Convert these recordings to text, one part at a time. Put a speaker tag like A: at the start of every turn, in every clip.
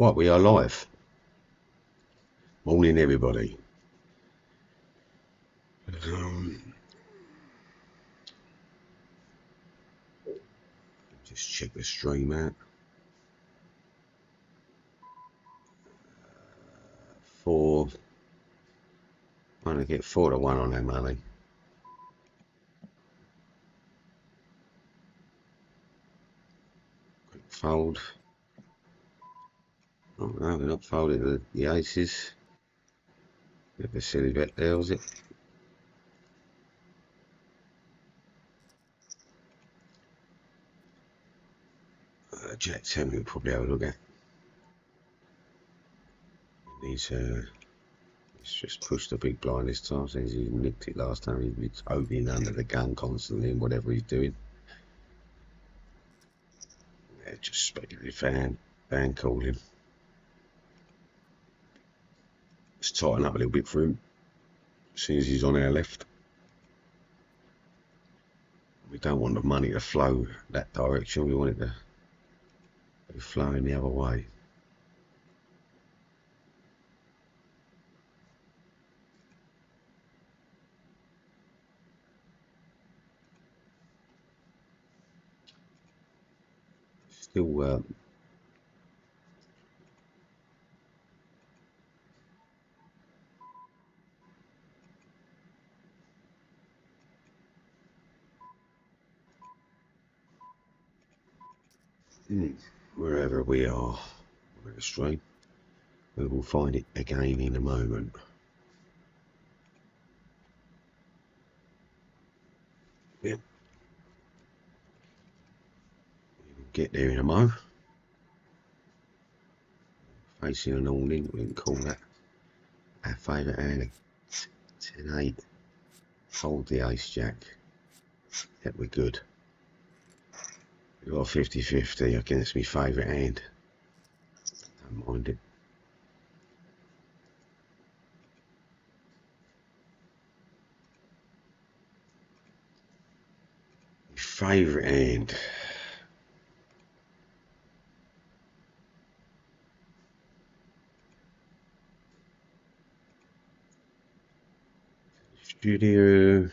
A: Right, we are live. Morning, everybody. Just check the stream out. 4. I'm gonna get 4 to 1 on that money. Quick fold. Oh no, we're not folding the aces. Bit of a silly bet there, was it? Jack 10 we'll probably have a look at. Let's just push the big blind this time since he nicked it last time. He was opening under the gun constantly and whatever he's doing. Yeah, just speculative fan calling. Let's tighten up a little bit for him as soon as he's on our left. We don't want the money to flow that direction, we want it to be flowing the other way. Still wherever we are on the stream, we will find it again in a moment. Yep. We'll get there in a mo. Facing an all-in, we can call that our favourite hand. 10-8. Hold the ace jack. Yep, we're good. We've got 50-50 against my favourite hand. Don't mind it. My favourite hand. Studio.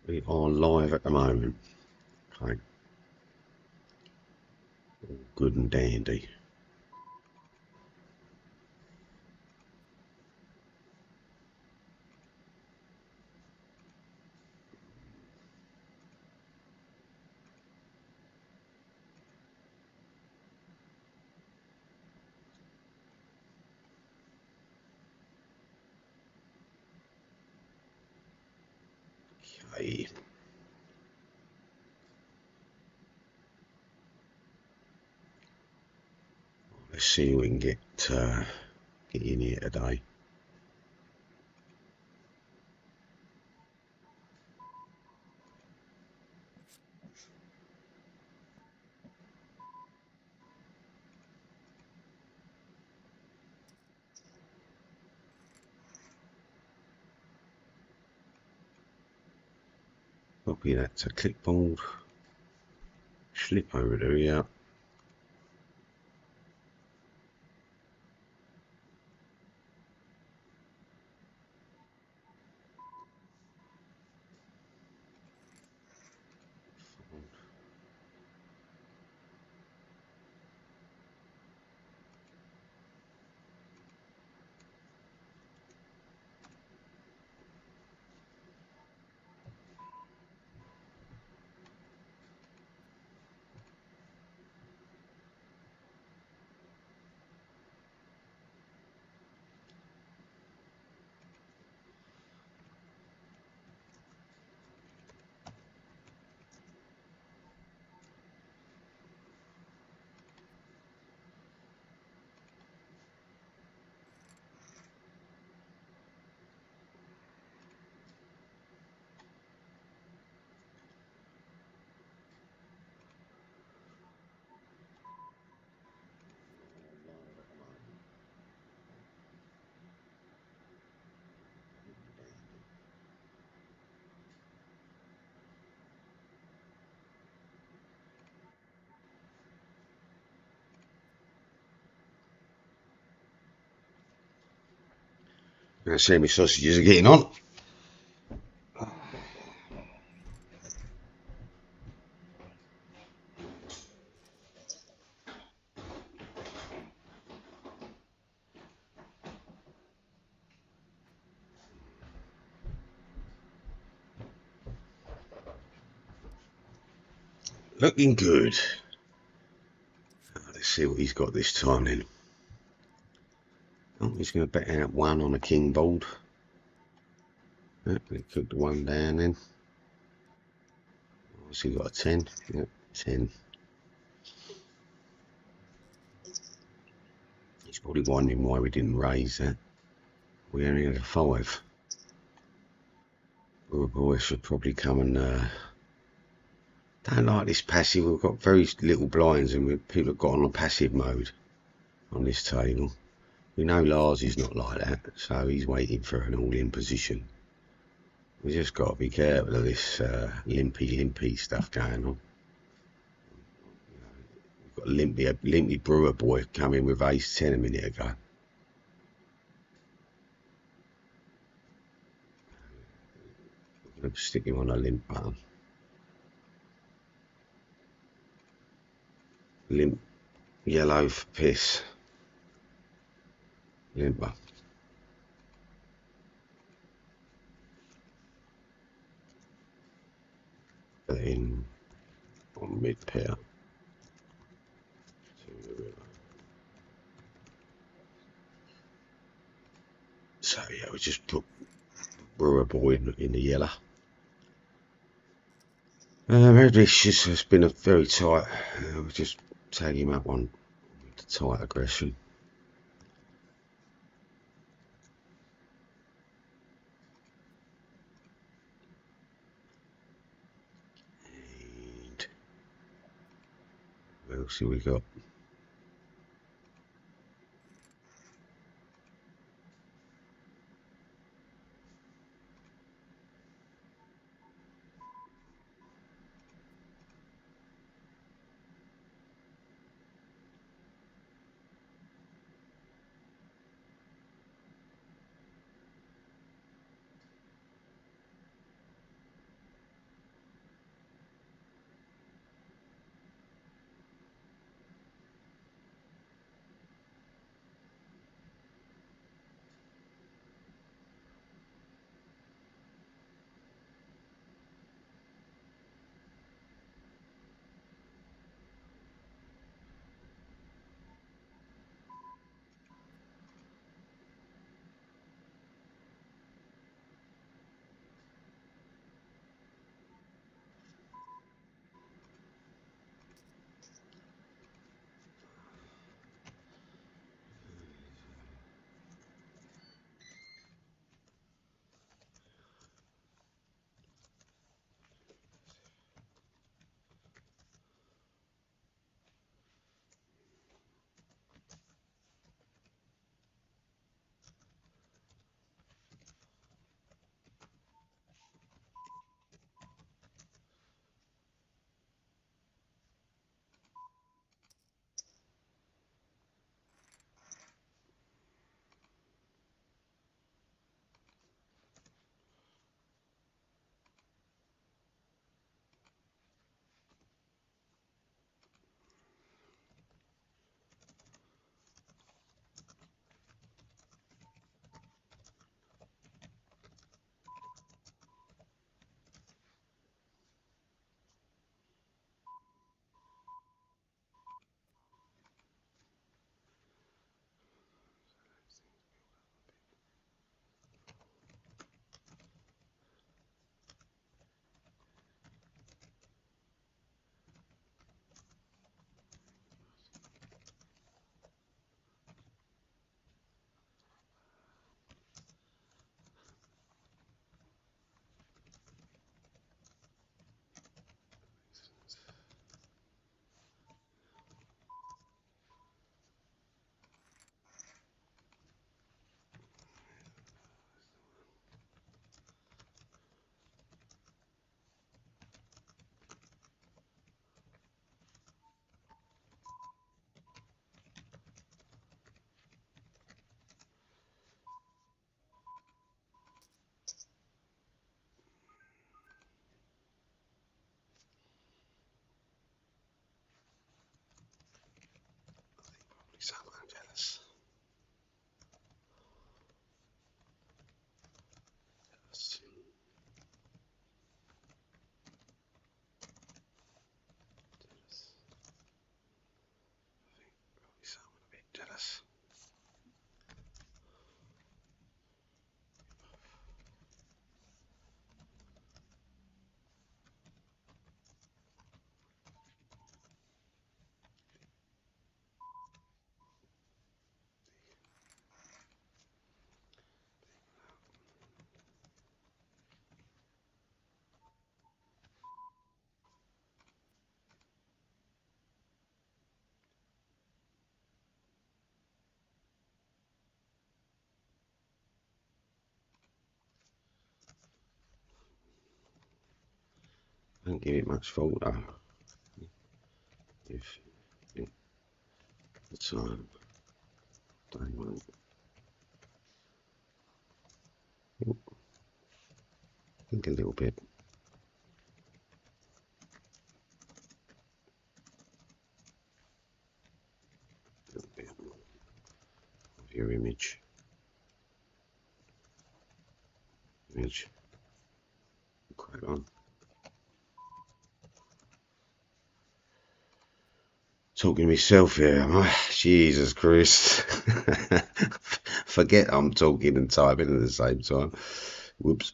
A: We are live at the moment. Okay. All good and dandy. Okay. Let's see if we can get in here today. Copy that to clipboard. Slip over to here. Let's see how my sausages are getting on. Looking good. Let's see what he's got this time then. Oh, he's going to bet out one on a king board. Yep, he cooked one down then. What's he got, a 10? Yep, 10. He's probably wondering why we didn't raise that. We only had a 5. Oh boy, should probably come and... don't like this passive. We've got very little blinds and people have got on a passive mode on this table. We know Lars is not like that, so he's waiting for an all-in position. We just got to be careful of this limpy stuff going on. We've got a limpy brewer boy coming with ace 10 a minute ago. I'm going to stick him on a limp button. Limp yellow for piss. Limper. In on mid pair. So yeah, we just put brewer boy in the yellow. This has been a very tight. We'll just tag him up on the tight aggression. And what else have we got? So I'm jealous. Jealous. Someone a bit jealous. Don't give it much thought though. If the time don't want. Think a little bit. A little bit of your image. Quite on. Talking to myself here, am I? Jesus Christ. Forget I'm talking and typing at the same time. Whoops.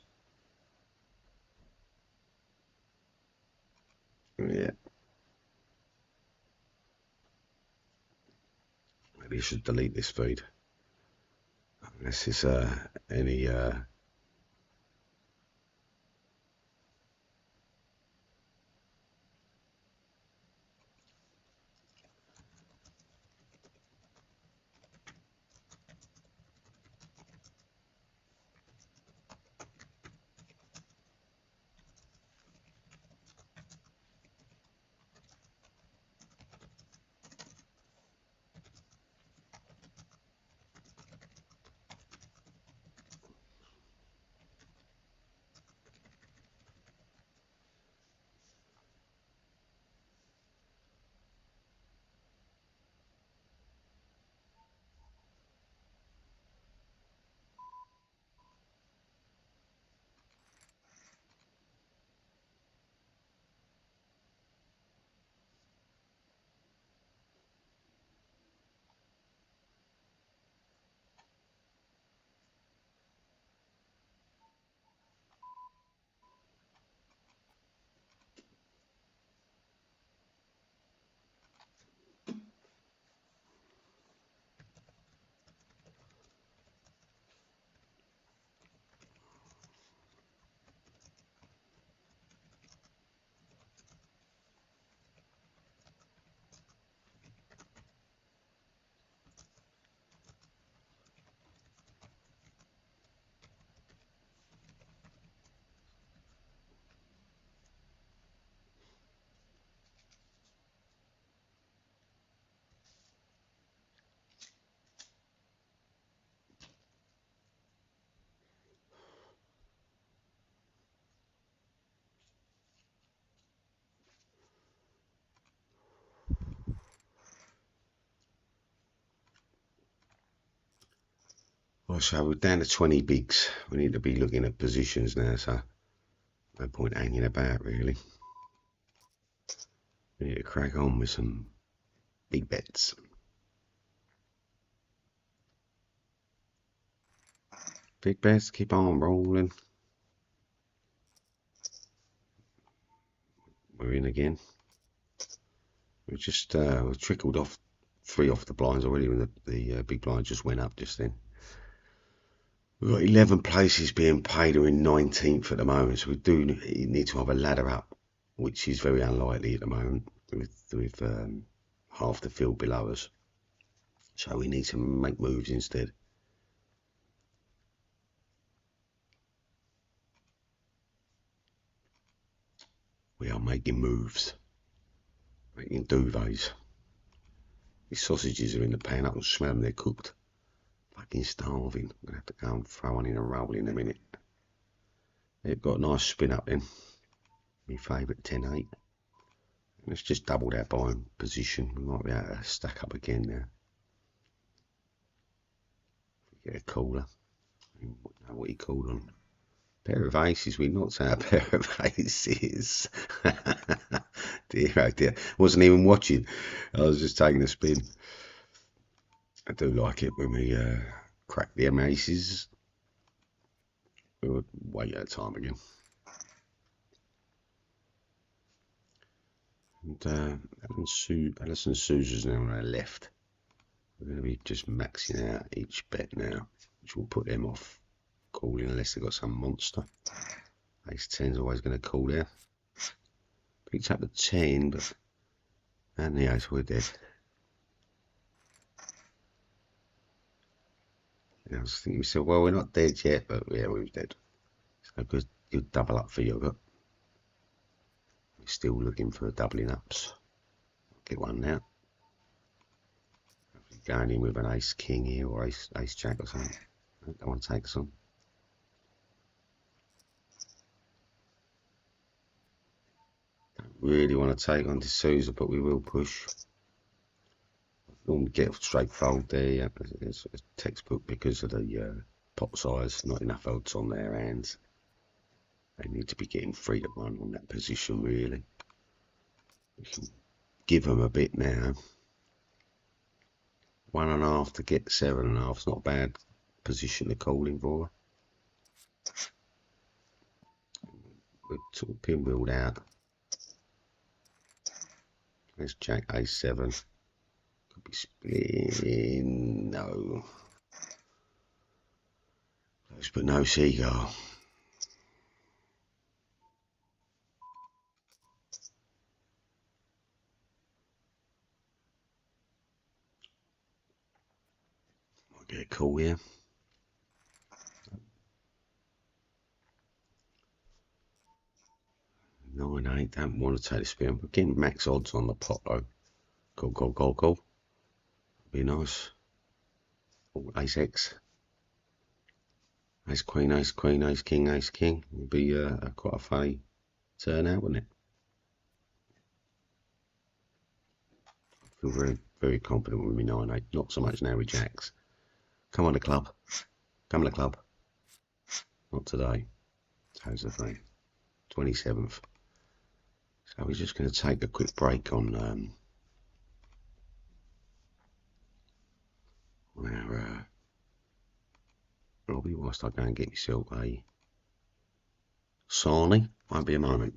A: Yeah. Maybe I should delete this feed. Unless there's any well, so we're down to 20 bigs. We need to be looking at positions now, so no point hanging about really. We need to crack on with some big bets. Big bets, keep on rolling. We're in again. We just trickled off 3 off the blinds already when the big blind just went up just then. We've got 11 places being paid. We're in 19th at the moment, so we do need to have a ladder up, which is very unlikely at the moment with half the field below us. So we need to make moves instead. We are making moves, making duvets. These sausages are in the pan. I can smell them. They're cooked. Fucking starving. I'm gonna have to go and throw one in a roll in a minute. They've got a nice spin up then. My favourite 10-8. Let's just double that buying position. We might be able to stack up again now. Get a cooler. I don't know what he called on. Pair of aces. We knocked out a pair of aces. Dear, oh dear. Wasn't even watching. I was just taking a spin. I do like it when we crack the aces. We'll wait that time again. And Alison Sousa's now on our left. We're going to be just maxing out each bet now, which will put them off calling unless they've got some monster. Ace 10's always going to call there. Picked up the 10, but and the ace, we're dead. And I was thinking to myself, well, we're not dead yet, but yeah, we're dead. So good, you'll double up for yogurt. We're still looking for doubling ups. Get one now. Going in with an ace king here or ace jack or something. I don't want to take some. Don't really want to take on D'Souza, but we will push. Normally get straight fold there. Yeah, it's a textbook because of the pot size. Not enough odds on their hands. They need to be getting 3-1 on that position really. We can give them a bit now. 1.5 to get 7.5. It's not a bad position to call in for. We're sort of pinwheeled out. Let's jack A7. Could be splitting. No. Close but no seagull. Might get a call here. 9-8. Don't want to take the spin. We're getting max odds on the pot though. Go. Be nice. Oh, ace X. Ace queen, ace queen, ace king, ace king. Would be quite a funny turnout, wouldn't it? I feel very, very confident with me 9-8. Not so much now with jacks. Come on the club. Come on the club. Not today. How's the thing? 27th. So we're just going to take a quick break on our lobby whilst I go and get myself a sarnie. Won't be a moment.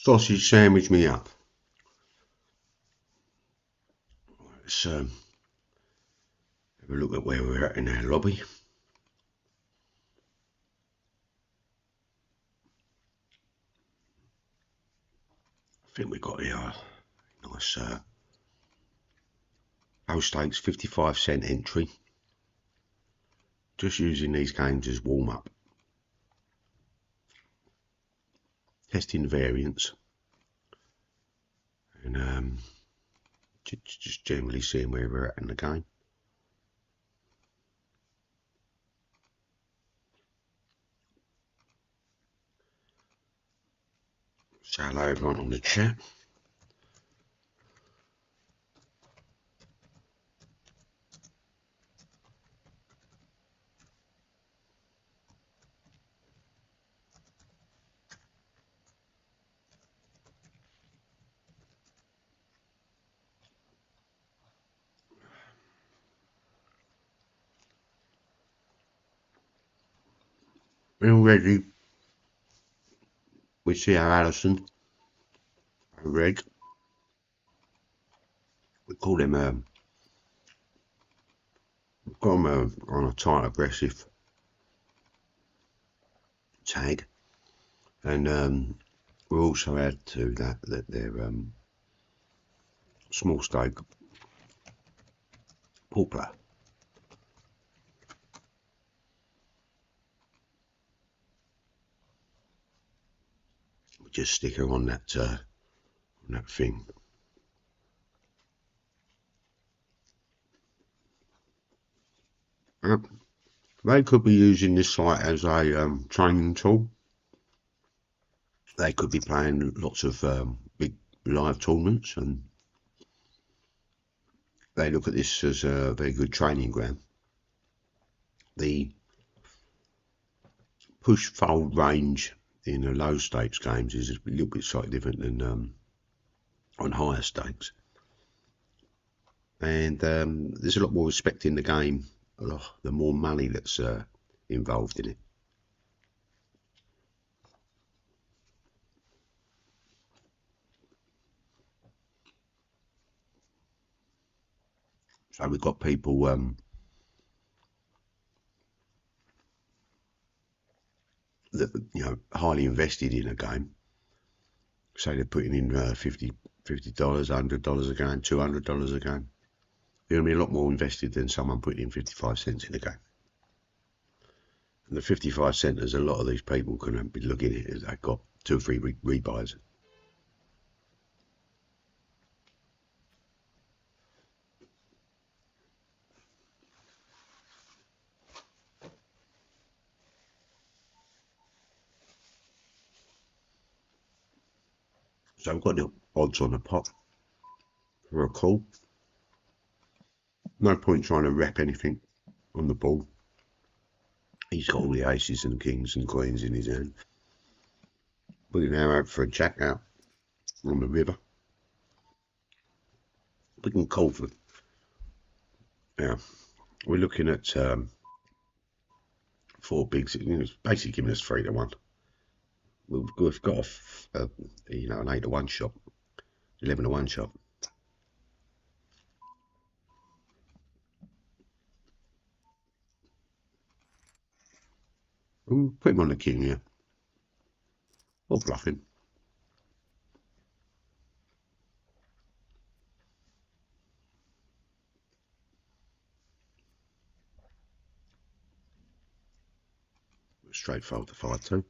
A: Sausage sandwich me up. Let's Have a look at where we're at in our lobby. I think we got here a nice low stakes 55 cent entry. Just using these games as warm up. Testing variants. And just generally seeing where we're at in the game. Say hello everyone on the chat. Already we see our Allison, our Reg. We call him got him on a tight aggressive tag, and we also add to that they're small stake pool player. We just stick her on that thing. They could be using this site as a training tool. They could be playing lots of big live tournaments, and they look at this as a very good training ground. The push fold range in the low stakes games is a little bit slightly different than on higher stakes, and there's a lot more respect in the game. The more money that's involved in it. So we've got people that highly invested in a game. Say they're putting in $50, $100 a game, $200 a game. They're going to be a lot more invested than someone putting in 55 cents in a game. And the 55 centers, a lot of these people can be looking at it as they've got 2 or 3 rebuys. So I've got the odds on the pot for a call. No point trying to rep anything on the ball. He's got all the aces and kings and queens in his hand. Put it now out for a jack out on the river. We can call for. Yeah, we're looking at 4 bigs. It's basically giving us 3 to 1. We've got an 8 to 1 shot, 11 to 1 shot. Put him on the king here. Or bluffing. Straight fold to 5-2.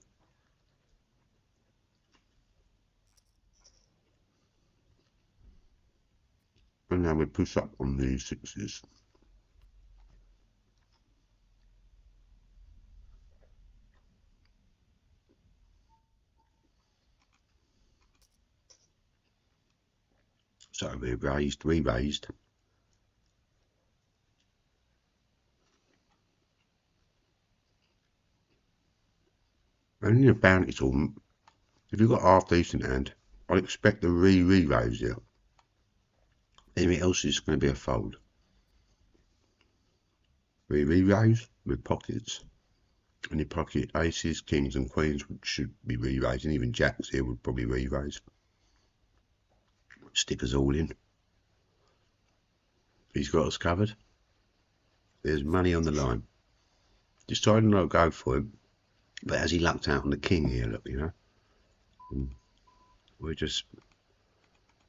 A: And now we push up on the 6s. So we raised, re-raised. And in a bounty tournament, if you've got half decent hand, I'd expect the re-raise here. Anything else is going to be a fold. Re-raise with pockets. And your pocket aces, kings and queens should be re-raised, and even jacks here would probably re-raise. Stick us all in. He's got us covered. There's money on the line. Decided not to go for him, but as he lucked out on the king here, look, you know, we're just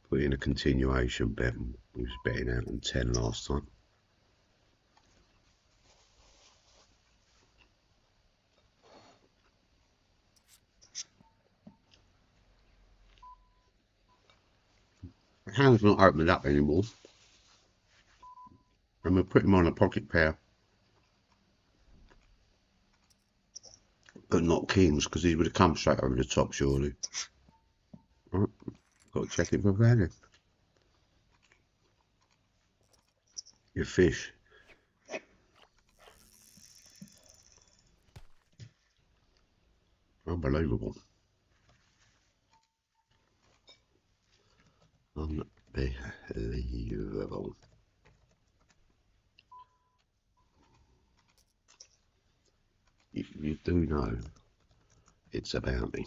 A: putting a continuation bet. We was betting out on 10 last time. The hand's not opened up anymore. And we'll put him on a pocket pair, but not kings, because he would have come straight over the top, surely. Right, got to check it for value. Your fish. Unbelievable. Unbelievable. You do know it's about me.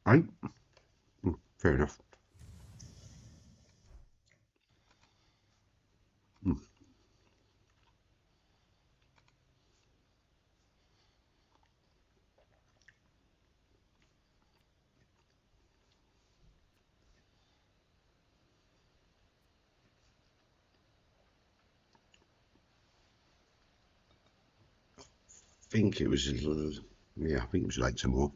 A: Right? Fair enough. I think it was, yeah, I think it was later more.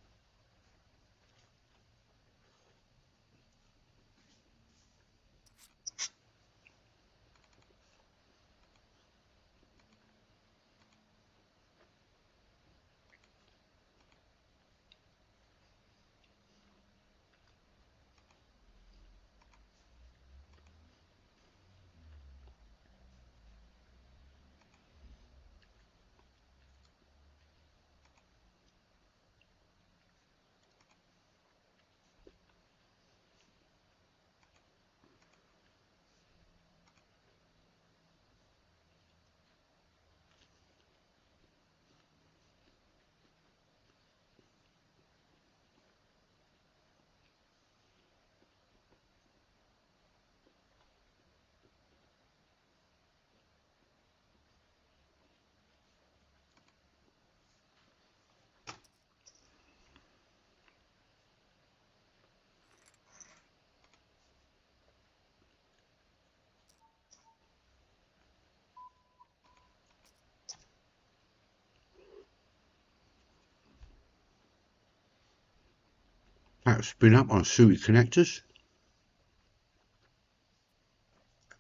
A: That spin up on suited connectors.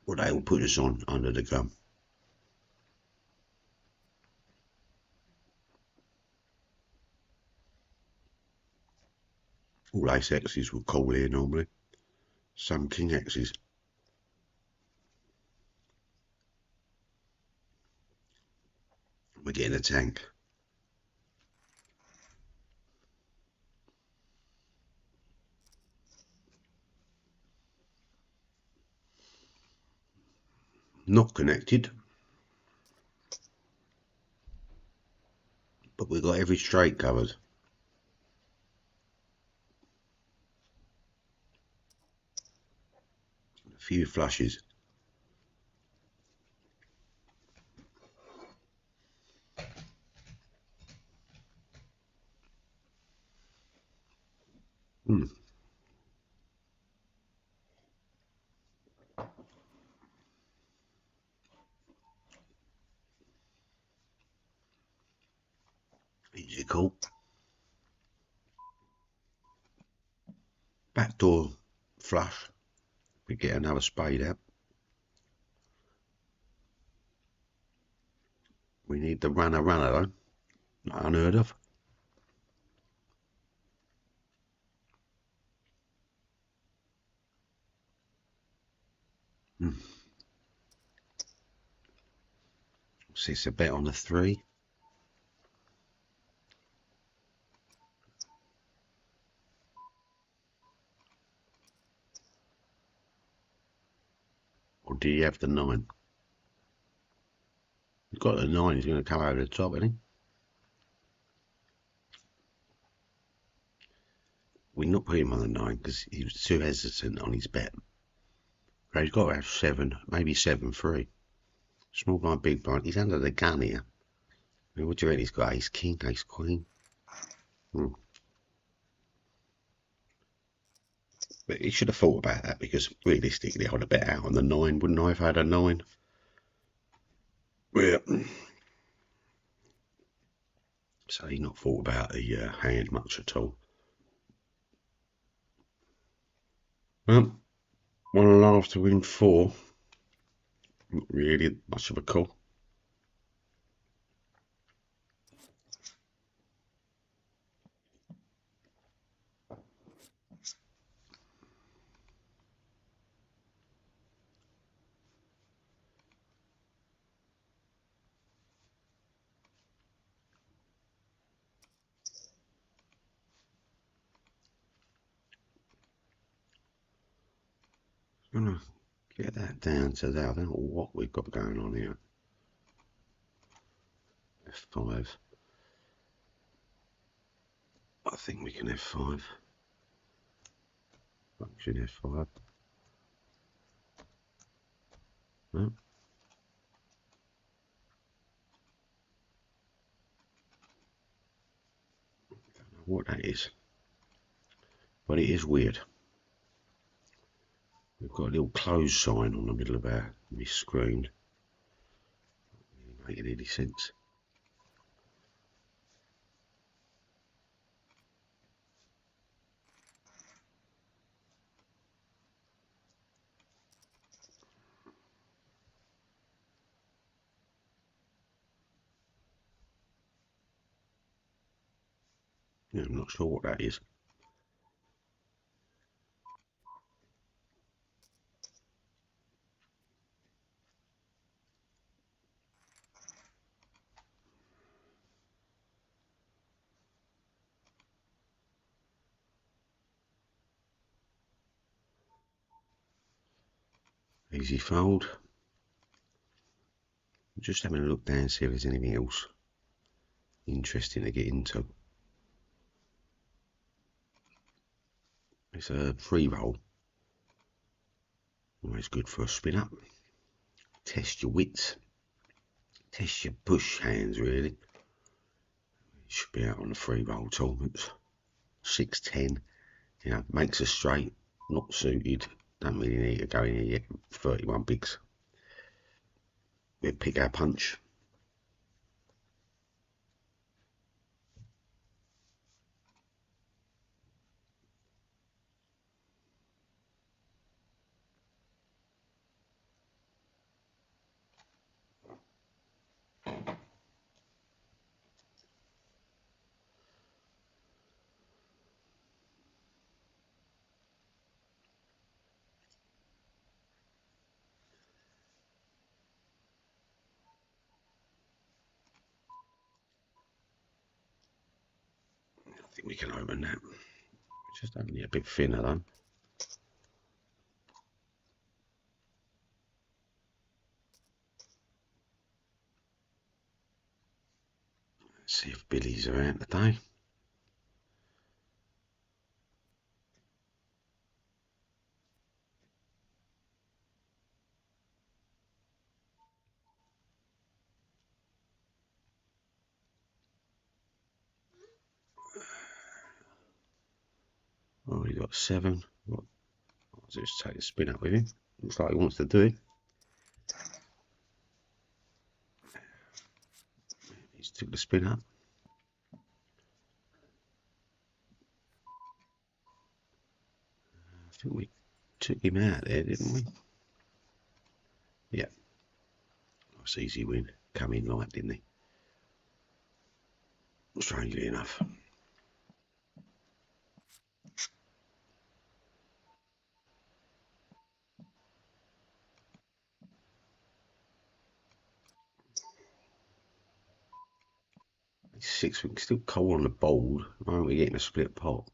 A: Well, they will put us on under the gun. All ace X's will call here normally. Some king X's. We're getting a tank. Not connected. But we've got every straight covered. A few flushes. Easy call. Backdoor flush. We get another spade out. We need the runner though. Not unheard of. So it's a bet on the 3. Or do you have the 9? You've got the 9, he's going to come over the top, isn't he? We're not putting him on the 9 because he was too hesitant on his bet. So he's got to have 7, maybe 7-3. Small blind, big blind. He's under the gun here. I mean, what do you reckon he's got? Ace king, ace queen. But he should have thought about that because realistically, I would have bet out on the 9, wouldn't I, if I had a 9? Yeah. So he's not thought about the hand much at all. Well, 1.5 to win 4. Not really much of a call. I'm gonna get that down to that. I don't know what we've got going on here. F5. I think we can F5. Function F5. No. Don't know what that is. But it is weird. We've got a little close sign on the middle of our screen. Not making any sense. Yeah, I'm not sure what that is. Easy fold. Just having a look down, see if there's anything else interesting to get into. It's a free roll. Always good for a spin up. Test your wits. Test your push hands, really. Should be out on the free roll tournaments. 6-10. You know, makes a straight. Not suited. Don't really need to go in here yet. 31 bigs. We'll pick our punch. I think we can open that. Just only a bit thinner though. Let's see if Billy's around today. Oh, he got 7. What? I'll just take a spin up with him. Looks like he wants to do it. He's took the spin up. I think we took him out there, didn't we? Yeah. Nice easy win. Come in light, didn't he? Strangely enough. Six, we can still call on the board. Why aren't we getting a split pot?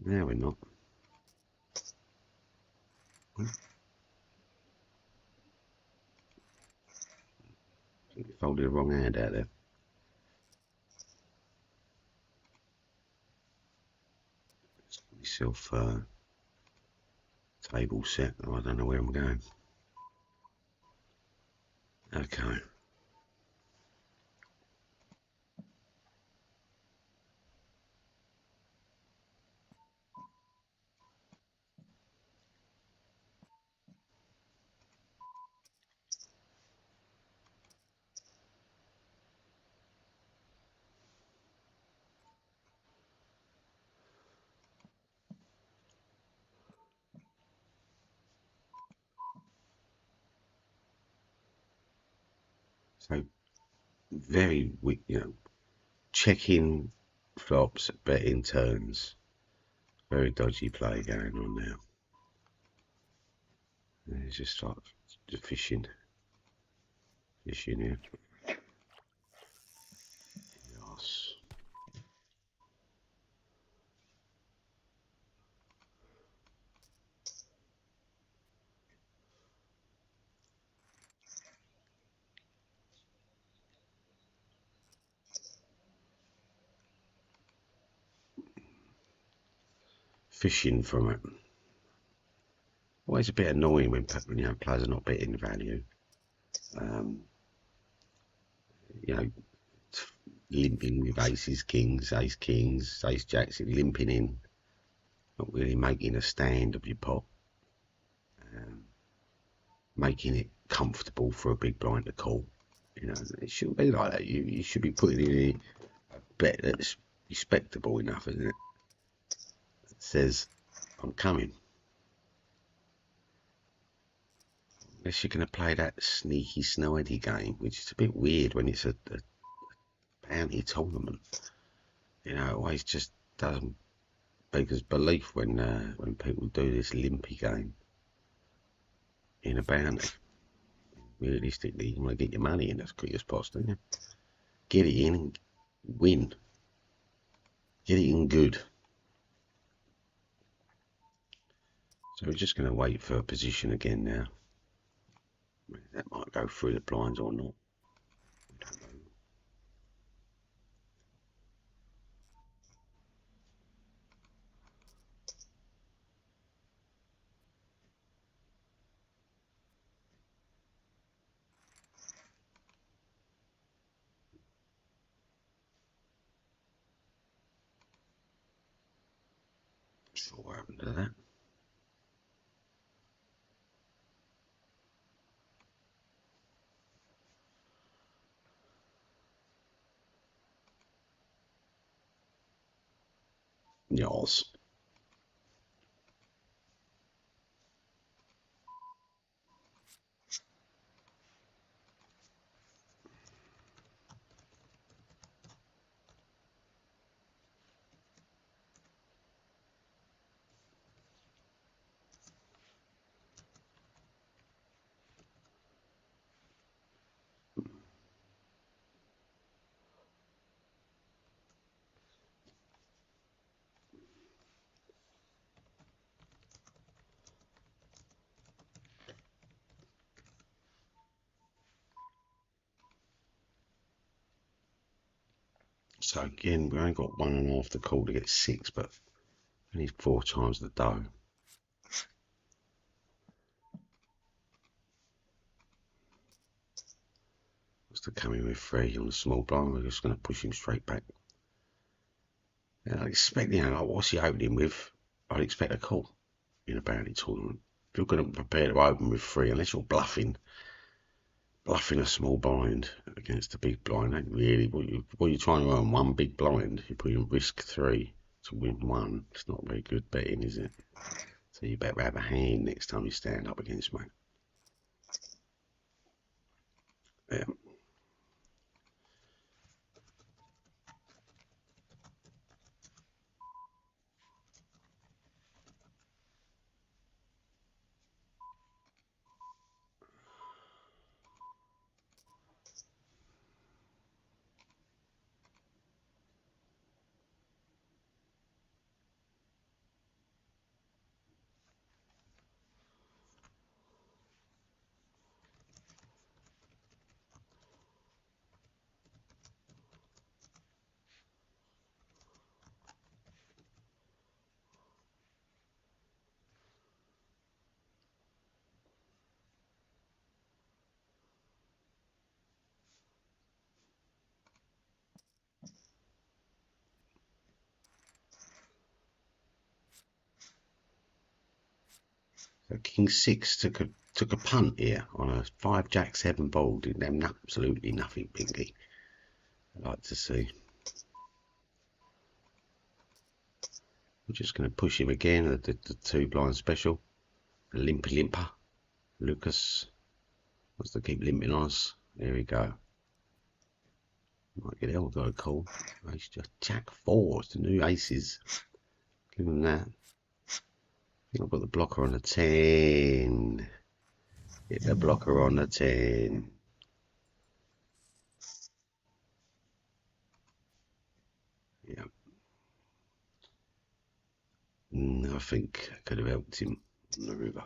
A: Now we're not. I think you folded the wrong hand out there. Myself table set. Oh, I don't know where I'm going. Okay. So very weak, you know, checking flops, betting turns. Very dodgy play going on now. And it's just like just fishing here. Yes. Fishing from it. Always a bit annoying when players are not betting value. You know, limping with aces, kings, ace jacks, limping in, not really making a stand of your pot, making it comfortable for a big blind to call. You know, it shouldn't be like that. You should be putting in a bet that's respectable enough, isn't it? That says, I'm coming. Unless you're going to play that sneaky, snidey game, which is a bit weird when it's a bounty tournament. You know, it always just doesn't beg us belief when people do this limpy game in a bounty. Realistically, you want to get your money in as quick as possible, don't you? Get it in and win. Get it in good. So we're just going to wait for a position again now. That might go through the blinds or not. I don't know. Not sure what happened to that. Yes. So again, we only got 1.5 to call to get 6, but I need 4 times the dough. To come in with 3 on the small blind, we're just going to push him straight back. And I expect, you know, like what's he opening with? I'd expect a call in a bounty tournament. If you're going to prepare to open with 3, unless you're bluffing a small blind against a big blind, ain't really what you're trying to earn 1 big blind. You're putting risk 3 to win 1. It's not very good betting, is it? So you better have a hand next time you stand up against me. Yeah. So King 6 took a punt here on a 5 Jack 7 ball. Didn't have absolutely nothing, Pinky. I'd like to see. We're just going to push him again. The 2 blind special. The limper. Lucas wants to keep limping on us. There we go. Might get elbow call. Ace just Jack 4. It's the new aces. Give him that. I think I've got the blocker on the 10. Get the blocker on the 10. Yeah. I think I could have helped him on the river.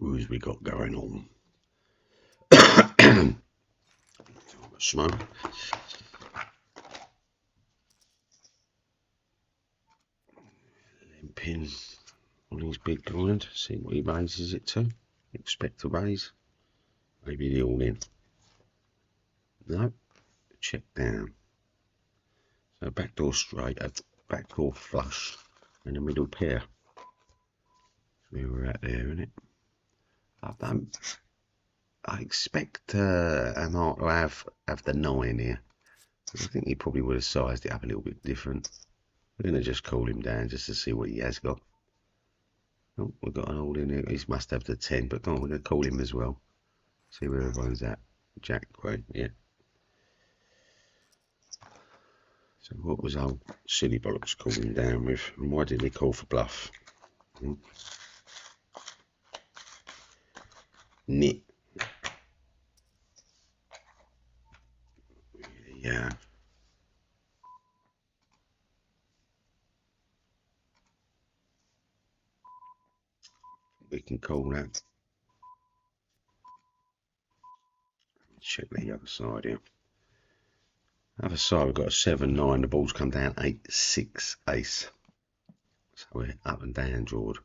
A: Who's we got going on? Smoke. Limping on his big blind. See what he raises it to. Expect to raise. Maybe the all in. No. Check down. So backdoor straight, a backdoor flush, and a middle pair. We were at there, isn't it? I expect Amart to have the 9 here. I think he probably would have sized it up a little bit different. We're going to just call him down just to see what he has got. Oh, we've got an all in here. He must have the 10, but go on, we're going to call him as well. See where everyone's at. Jack, great, yeah. So what was old silly bollocks calling down with? And why did he call for bluff? Nit. Yeah. We can call that. Check the other side here. Other side we've got a 7-9. The ball's come down 8-6 ace. So we're up and down drawed.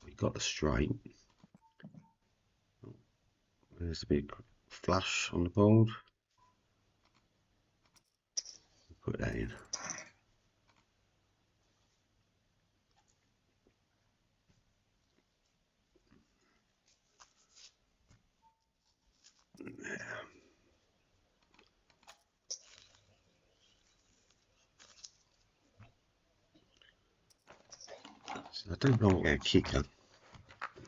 A: We've got the straight. There's the big flush on the board. Put that in. So I don't like our kicker,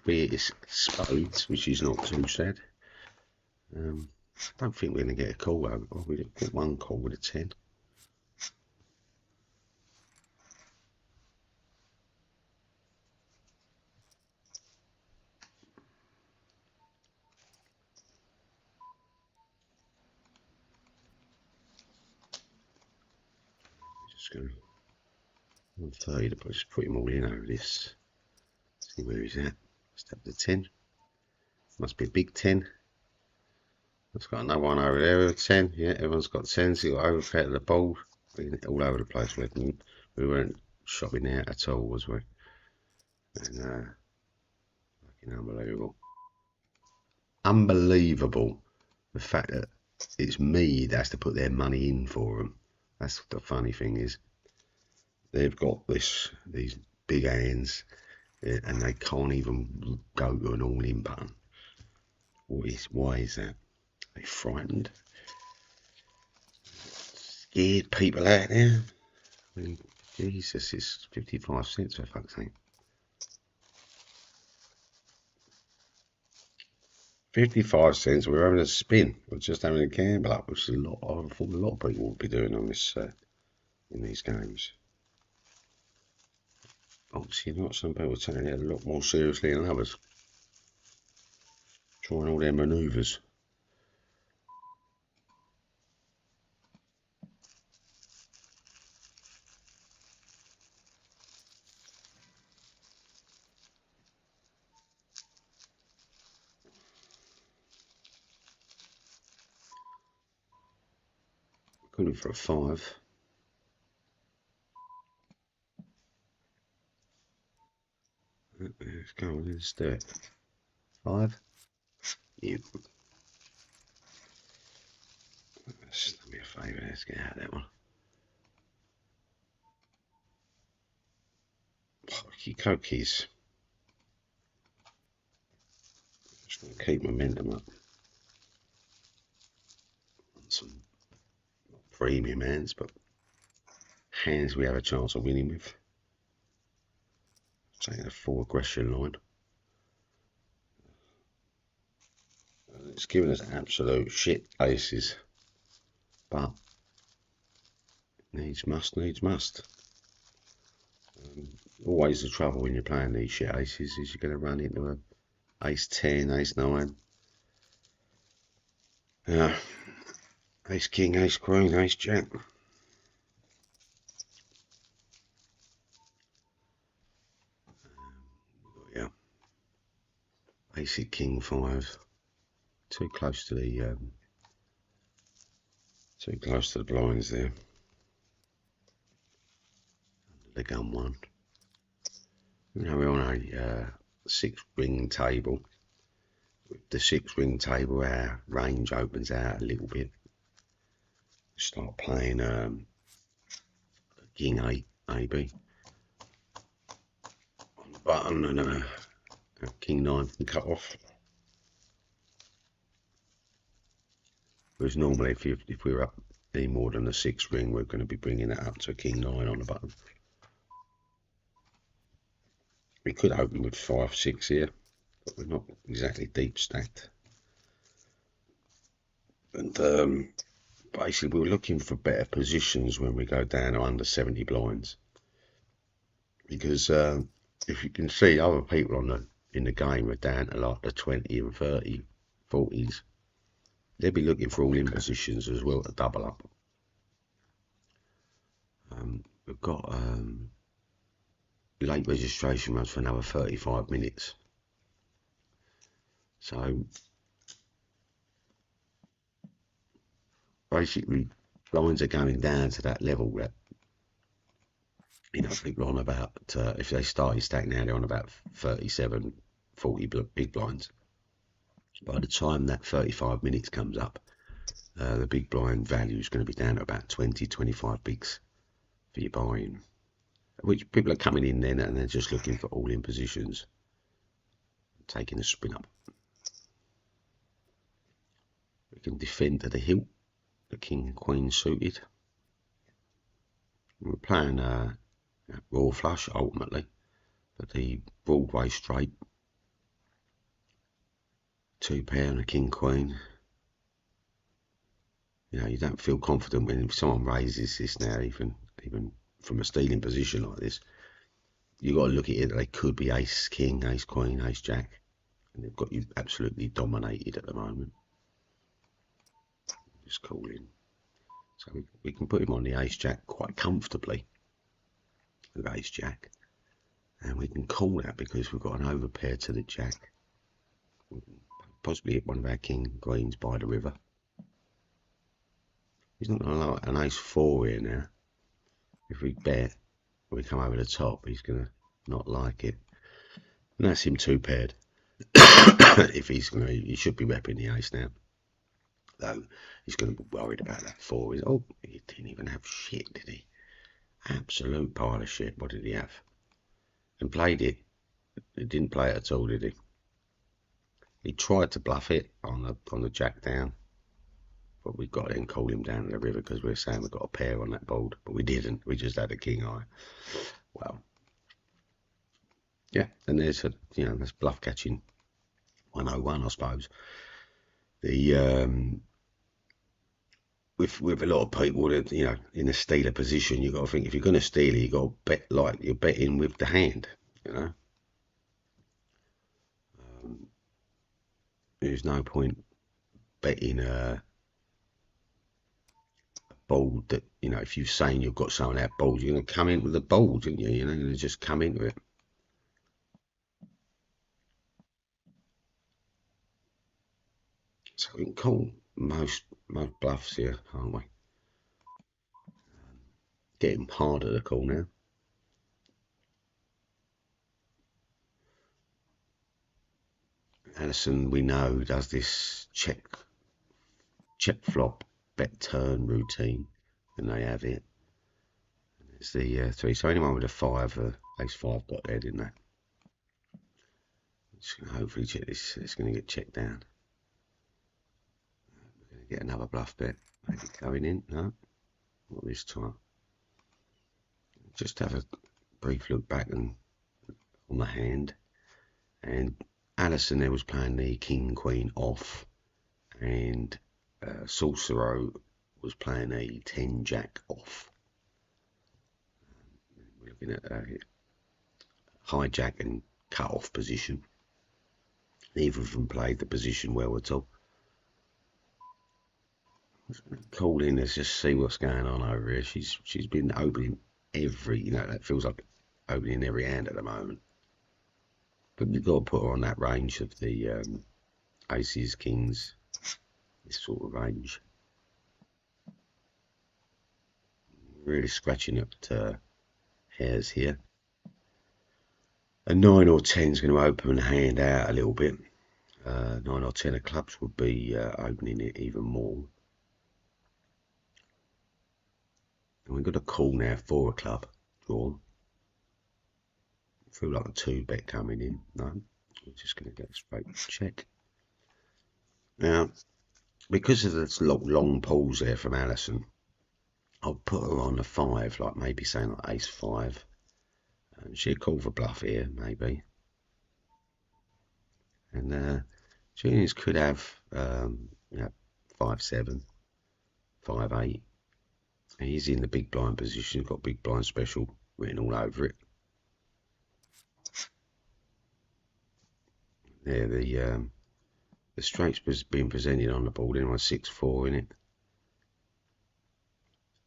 A: be it it's spades, which is not too sad. I don't think we're going to get a call over. Oh, we get one call with a 10. Just going to 130 to just put him all in over this. See where he's at. Step the 10. Must be a big 10. It's got another one over there with a 10. Yeah, everyone's got 10s. So you've got overpet of the ball. All over the place. We weren't shopping out at all, was we? And fucking unbelievable. Unbelievable. The fact that it's me that has to put their money in for them. That's the funny thing is. They've got these big hands, and they can't even go to an all-in button. Why is that? Are they frightened? Scared people out there? I mean, Jesus, it's 55 cents for fuck's sake. 55 cents, we're having a spin. We're just having a gamble up, which is a lot. I thought a lot of people would be doing on this in these games. Obviously not. Some people are taking it a lot more seriously than others. Trying all their manoeuvres. Going for a 5. Let's go on, let's do it. 5. Yeah. Let's do me a favour, let's get out of that one. Cookies. Just going to keep momentum up. Some premium hands, but hands we have a chance of winning with. Taking a 4 aggression line. It's giving us absolute shit aces, but needs must. Always the trouble when you're playing these shit aces is you're going to run into a ace 10, ace 9, ace king, ace queen, ace jack. Yeah, ace king 5. Too close to the blinds there. The gun 1. You know, we're on a 6 ring table. With the 6 ring table, our range opens out a little bit. Start playing king 8 maybe on the button, and a king 9 can cut off. Whereas normally if we're up any more than a 6 ring, we're going to be bringing that up to a king 9 on the button. We could open with 5 6 here, but we're not exactly deep stacked. And basically we're looking for better positions when we go down to under 70 blinds, because if you can see, other people in the game are down to like the 20 and 30 40s. They'll be looking for all in positions as well to double up. We've got late registration runs for another 35 minutes. So basically blinds are going down to that level that, you know, people are on about, if they started stack now, they're on about 37, 40 big blinds. By the time that 35 minutes comes up, the big blind value is going to be down to about 20, 25 bigs for your buying, which people are coming in then and they're just looking for all in positions, taking a spin up. We can defend to the hilt, the king and queen suited. We're playing raw flush ultimately, but the Broadway straight, 2 pair and a king queen. You know, you don't feel confident when someone raises this now, even from a stealing position like this. You've got to look at it, they could be ace king, ace queen, ace jack, and they've got you absolutely dominated at the moment. Just call in. So we can put him on the ace jack quite comfortably with ace jack, and we can call that because we've got an overpair to the jack. We can possibly hit one of our king queens by the river. He's not going to like an ace 4 here now. If we bet, we come over the top, he's going to not like it. And that's him 2 paired. If he should be repping the ace now. Though he's going to be worried about that 4. Oh, he didn't even have shit, did he? Absolute pile of shit. What did he have? And played it. He didn't play it at all, did he? He tried to bluff it on the jack down, but we got to then call him down to the river because we were saying we got a pair on that board, but we didn't. We just had a king eye. Well, yeah, and there's that's bluff catching 101, I suppose. The with a lot of people that, in a stealer position, you've got to think, if you're going to steal it, you've got to bet like you're betting with the hand, There's no point betting a bold that, if you're saying you've got someone out bold, you're going to come in with a bold, aren't you? You're going to just come into it. So we can call most bluffs here, aren't we? getting harder to call now. Alison, we know, does this check flop bet turn routine when they have it. It's the 3. So anyone with a 5, ace 5 got there, didn't they? Just gonna hopefully check this. It's going to get checked down. We're going to get another bluff bet. Maybe going in. No, not this time. Just have a brief look back on the hand. And Alison there was playing the king queen off, and Sorcerer was playing a 10 jack off. We're looking at a hijack and cut off position. Neither of them played the position well at all. Call in, let's just see what's going on over here. She's been opening every, that feels like opening every hand at the moment. But you've got to put her on that range of the aces, kings, this sort of range. Really scratching at hairs here. A 9 or 10 is going to open the hand out a little bit. 9 or 10 of clubs would be opening it even more. And we've got a call now for a club drawn. Feel like a 2 bet coming in. No, we're just going to get a straight check. Now, because of this long pulls there from Alison, I'll put her on a 5, like maybe saying like ace 5. And she'll call for bluff here, maybe. And Juniors could have 5-7, 5-8. He's in the big blind position, got big blind special written all over it. There, the straight's being presented on the board anyway, 6-4 in it.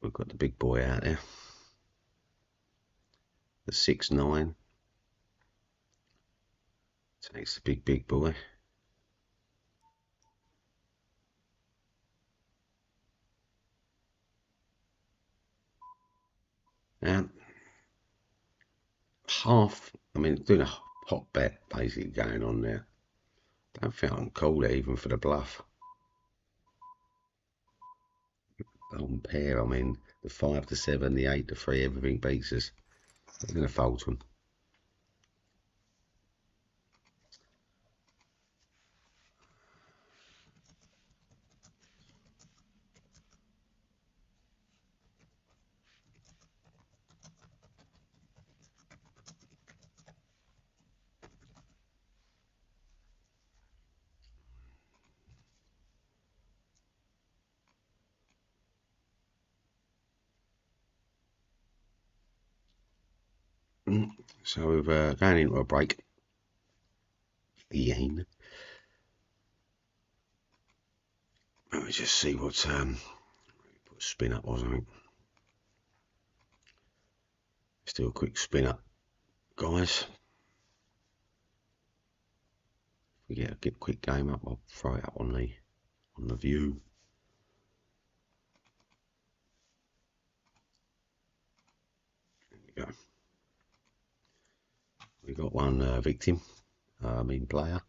A: We've got the big boy out there. The 6-9 takes the big boy. Now, doing a hot bet basically going on there. Don't think I can call it even for the bluff. On pair, the 5-7, the 8-3, everything beats us. I'm going to fold them. So we're going into a break. Yen. Let me just see what put a spin up was, I think. Still a quick spin up, guys. If we get a quick game up, I'll throw it up on the view. There we go. We got one victim, player.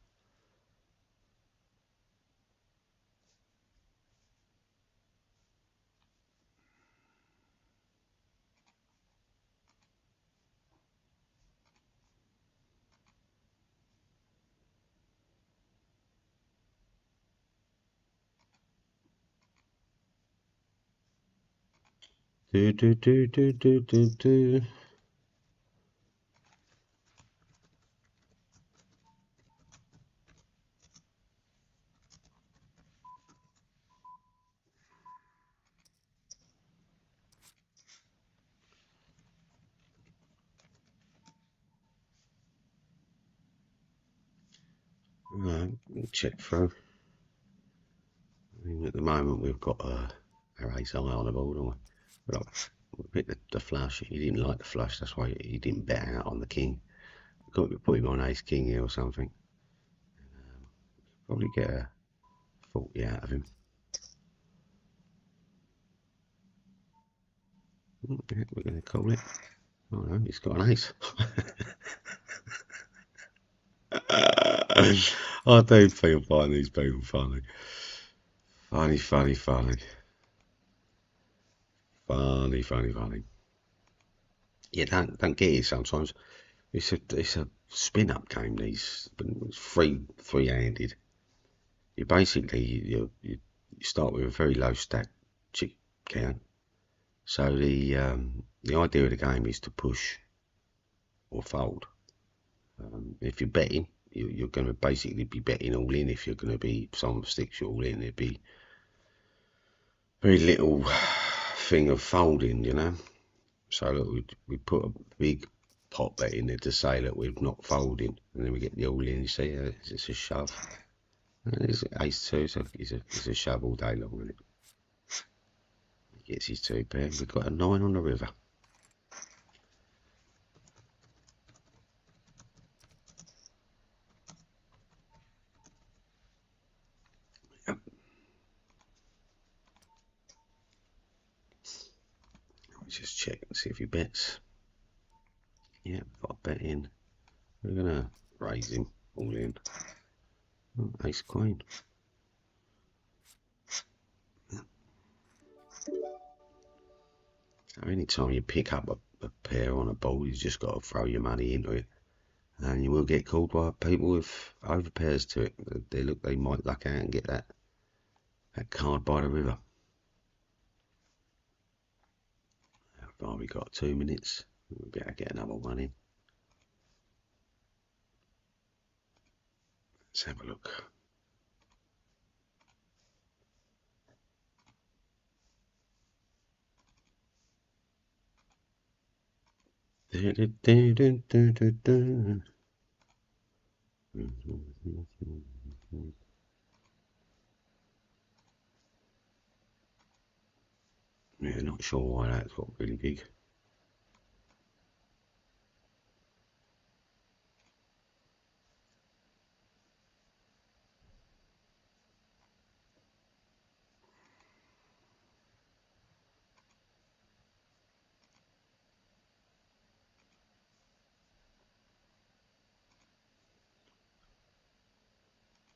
A: Do. Right, check through. At the moment we've got our ace high on the board. But we picked the flush. He didn't like the flush, that's why he didn't bet out on the king. Got to put him on ace king here or something. Probably get a 40 out of him. Yeah, we're going to call it. Oh no, he's got an ace. I do feel find these people funny. Funny, funny, funny. Funny, funny, funny. Yeah, don't get it sometimes. It's a spin up game. These it's three-handed. You basically you start with a very low stack chick count. So the idea of the game is to push or fold. If you're betting, you're going to basically be betting all in. If you're going to be someone sticks you all in, there'd be very little thing of folding, you know. So look, we put a big pot bet in there to say that we're not folding, and then we get the all in. You see, it's a shove. And it's ace two, so it's a shove all day long, isn't it? He gets his two pair. We've got a 9 on the river. Yep. Let's just check and see if he bets. Yeah, we've got a bet in. We're gonna raise him all in. Oh, ace queen. So anytime you pick up a pair on a ball, you just got to throw your money into it, and you will get called by people with over pairs to it. They might luck out and get that card by the river. How far we got? 2 minutes. We'll be able to get another one in. Let's have a look. Yeah, not sure why that's got really big.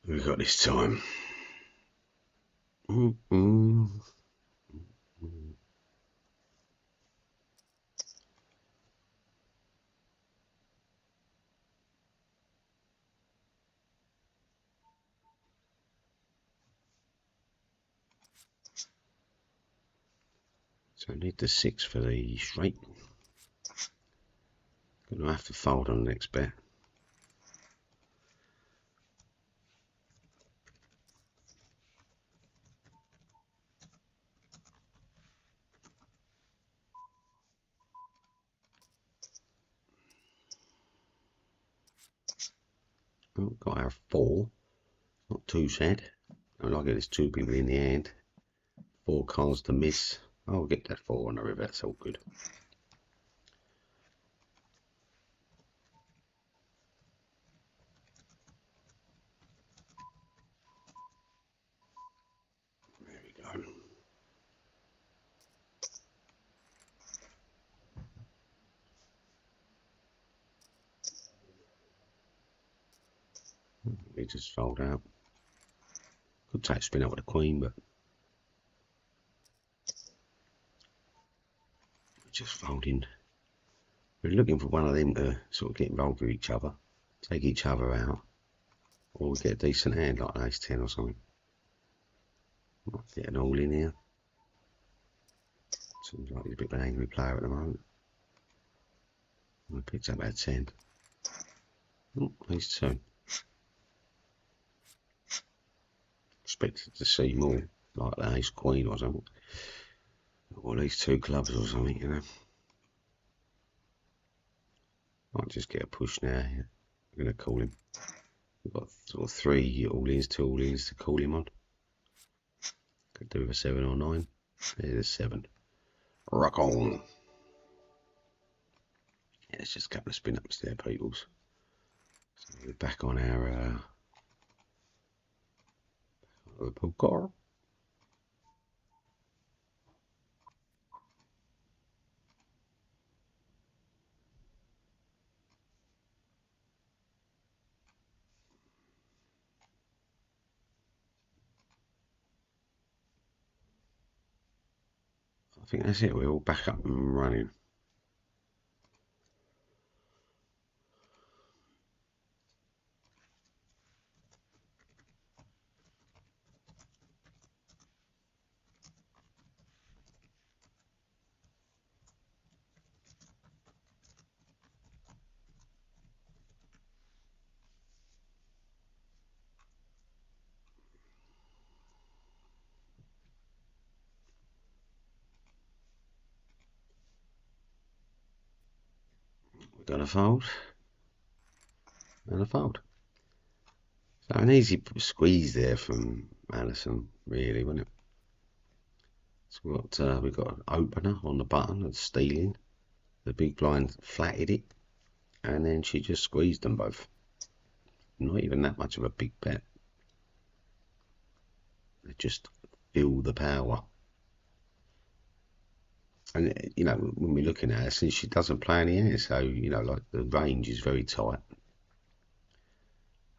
A: We got this time. So I need the 6 for the straight. Gonna have to fold on the next bet. Oh, got our 4. Not too sad. I like it. There's 2 people in the hand. 4 cards to miss. I'll get that 4 on the river. That's all good. There we go. We just fold out. Could take spin out with a queen, but we're just folding. We're looking for one of them to sort of get involved with each other, take each other out, or we get a decent hand like an ace 10 or something. Might get an all in here. Seems like he's a bit of an angry player at the moment. I picked up that 10. Oh, ace 2. Expected to see more like the ace queen or something. Or these 2 clubs or something, you know. Might just get a push now. Yeah. I'm going to call him. We've got sort of 3 all-ins, 2 all-ins to call him on. Could do with a 7 or 9. There's a 7. Rock on. Yeah, it's just a couple of spin ups there, peoples. So we're back on our poker. I think that's it. We're all back up and running. We're gonna fold and a fold. So an easy squeeze there from Alison, really, wasn't it? So we've got an opener on the button and stealing. The big blind flatted it, and then she just squeezed them both. Not even that much of a big bet. They just feel the power. And you know, when we're looking at her, since she doesn't play any air, so you know, like the range is very tight.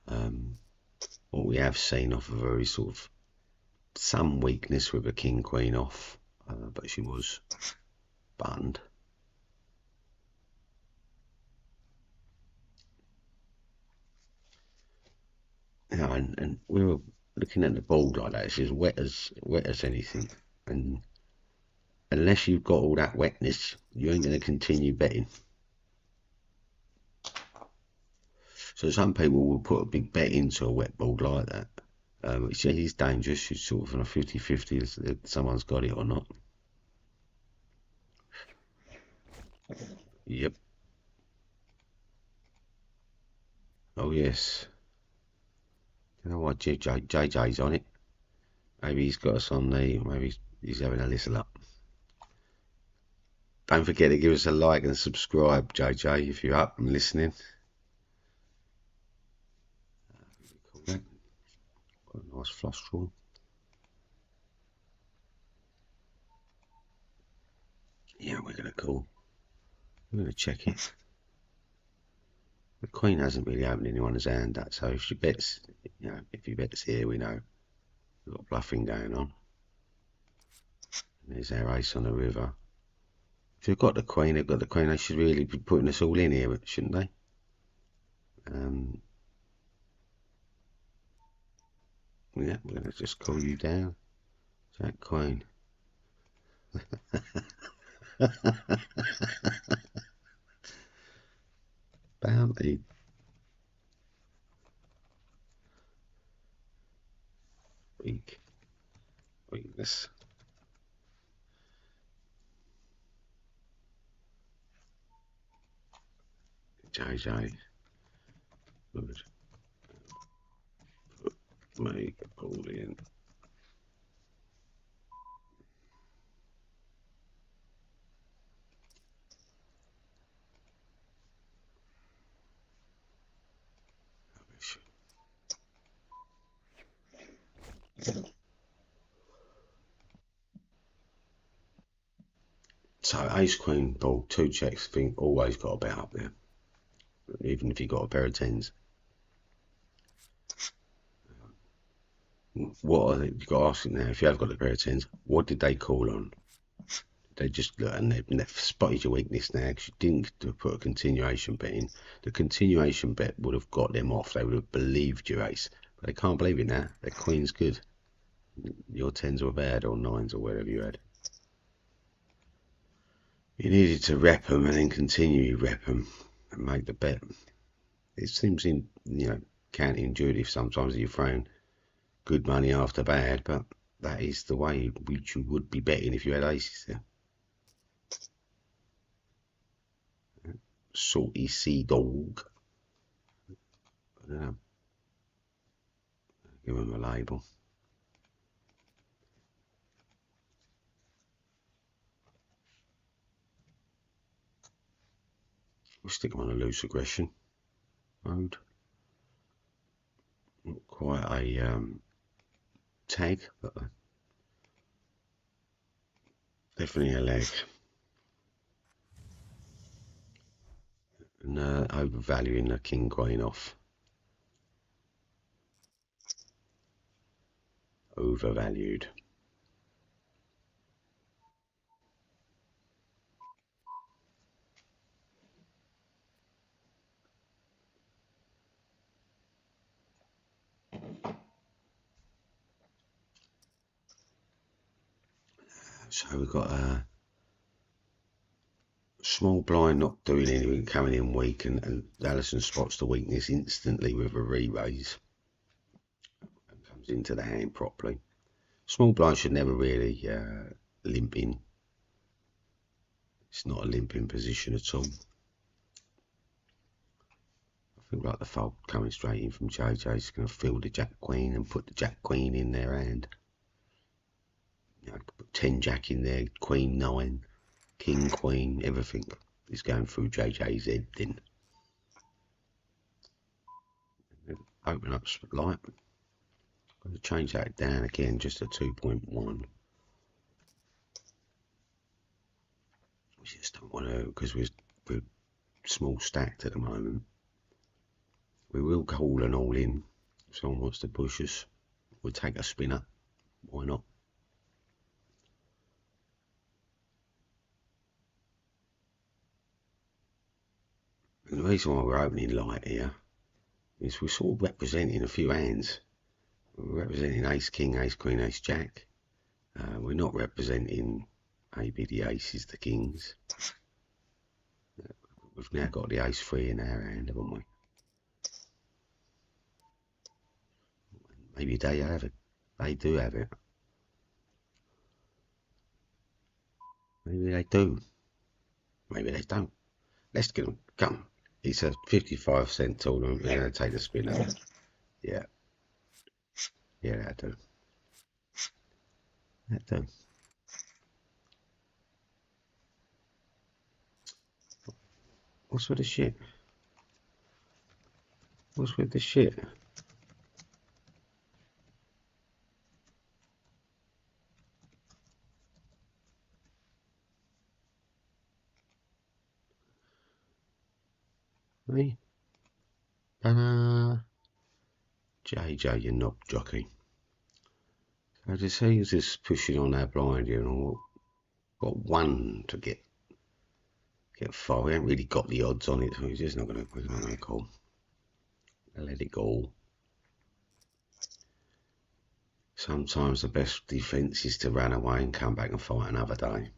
A: What we have seen off a very sort of some weakness with a king queen off, but she was buttoned. You know, and we were looking at the board like that. It's as wet as anything, and unless you've got all that wetness, you ain't going to continue betting. So some people will put a big bet into a wet board like that. Which is dangerous. It's sort of on a 50-50 if someone's got it or not. Yep. Oh yes. You know what? JJ's on it. Maybe he's got us on the. Maybe he's having a listen up. Don't forget to give us a like and subscribe, JJ, if you're up and listening. Got a nice flush draw. Yeah, we're gonna call. We're gonna check it. The queen hasn't really opened anyone's hand that, so if she bets, you know, if he bets here, we know we've got bluffing going on. And there's our ace on the river. If they've got the queen, they should really be putting us all in here, shouldn't they? Yeah, we're gonna just call you down. Jack queen. Bounty. Weakness. JJ. Good. Make a pull in. So ace queen ball, two checks. Thing always got a bet up there, even if you got a pair of tens. What are they, you got to ask it now? If you have got a pair of tens, what did they call on? They just look and they've spotted your weakness now because you didn't put a continuation bet in. The continuation bet would have got them off. They would have believed your ace, but they can't believe it now. Their queen's good. Your tens were bad or nines or whatever you had. You needed to rep them and then continue rep them and make the bet. It seems counterintuitive sometimes that you're throwing good money after bad, but that is the way which you would be betting if you had aces there. Salty sea dog. Give him a label. We'll stick them on a loose aggression mode. Not quite a tag, but definitely a leg. And overvaluing the king queen off. Overvalued. So we've got a small blind not doing anything, coming in weak, and Alison spots the weakness instantly with a re-raise and comes into the hand properly. Small blind should never really limp in. It's not a limping position at all. I think like the fold coming straight in from JJ's going to fill the Jack Queen and put the Jack Queen in their hand. You know, put 10 Jack in there, Queen 9, King Queen, everything is going through JJ's head then. Open up light. I'm going to change that down again just to 2.1. We just don't want to, because we're small stacked at the moment. We will call an all in. If someone wants to push us, we'll take a spinner. Why not? And the reason why we're opening light here is we're sort of representing a few hands. We're representing ace king, ace queen, ace jack. We're not representing maybe the aces, the kings. We've now got the ace 3 in our hand, haven't we? Maybe they have it. They do have it. Maybe they do. Maybe they don't. Let's get them. Come. It's a 55-cent tournament. We're going to take the spin out. Yeah. Yeah, that do. That do. What's with the shit? What's with the shit? Hey? JJ, you knob jockey. So to see who's just pushing on that blind here, and got one to get 5. We haven't really got the odds on it, so we're just not going to call. I'll let it go. Sometimes the best defence is to run away and come back and fight another day.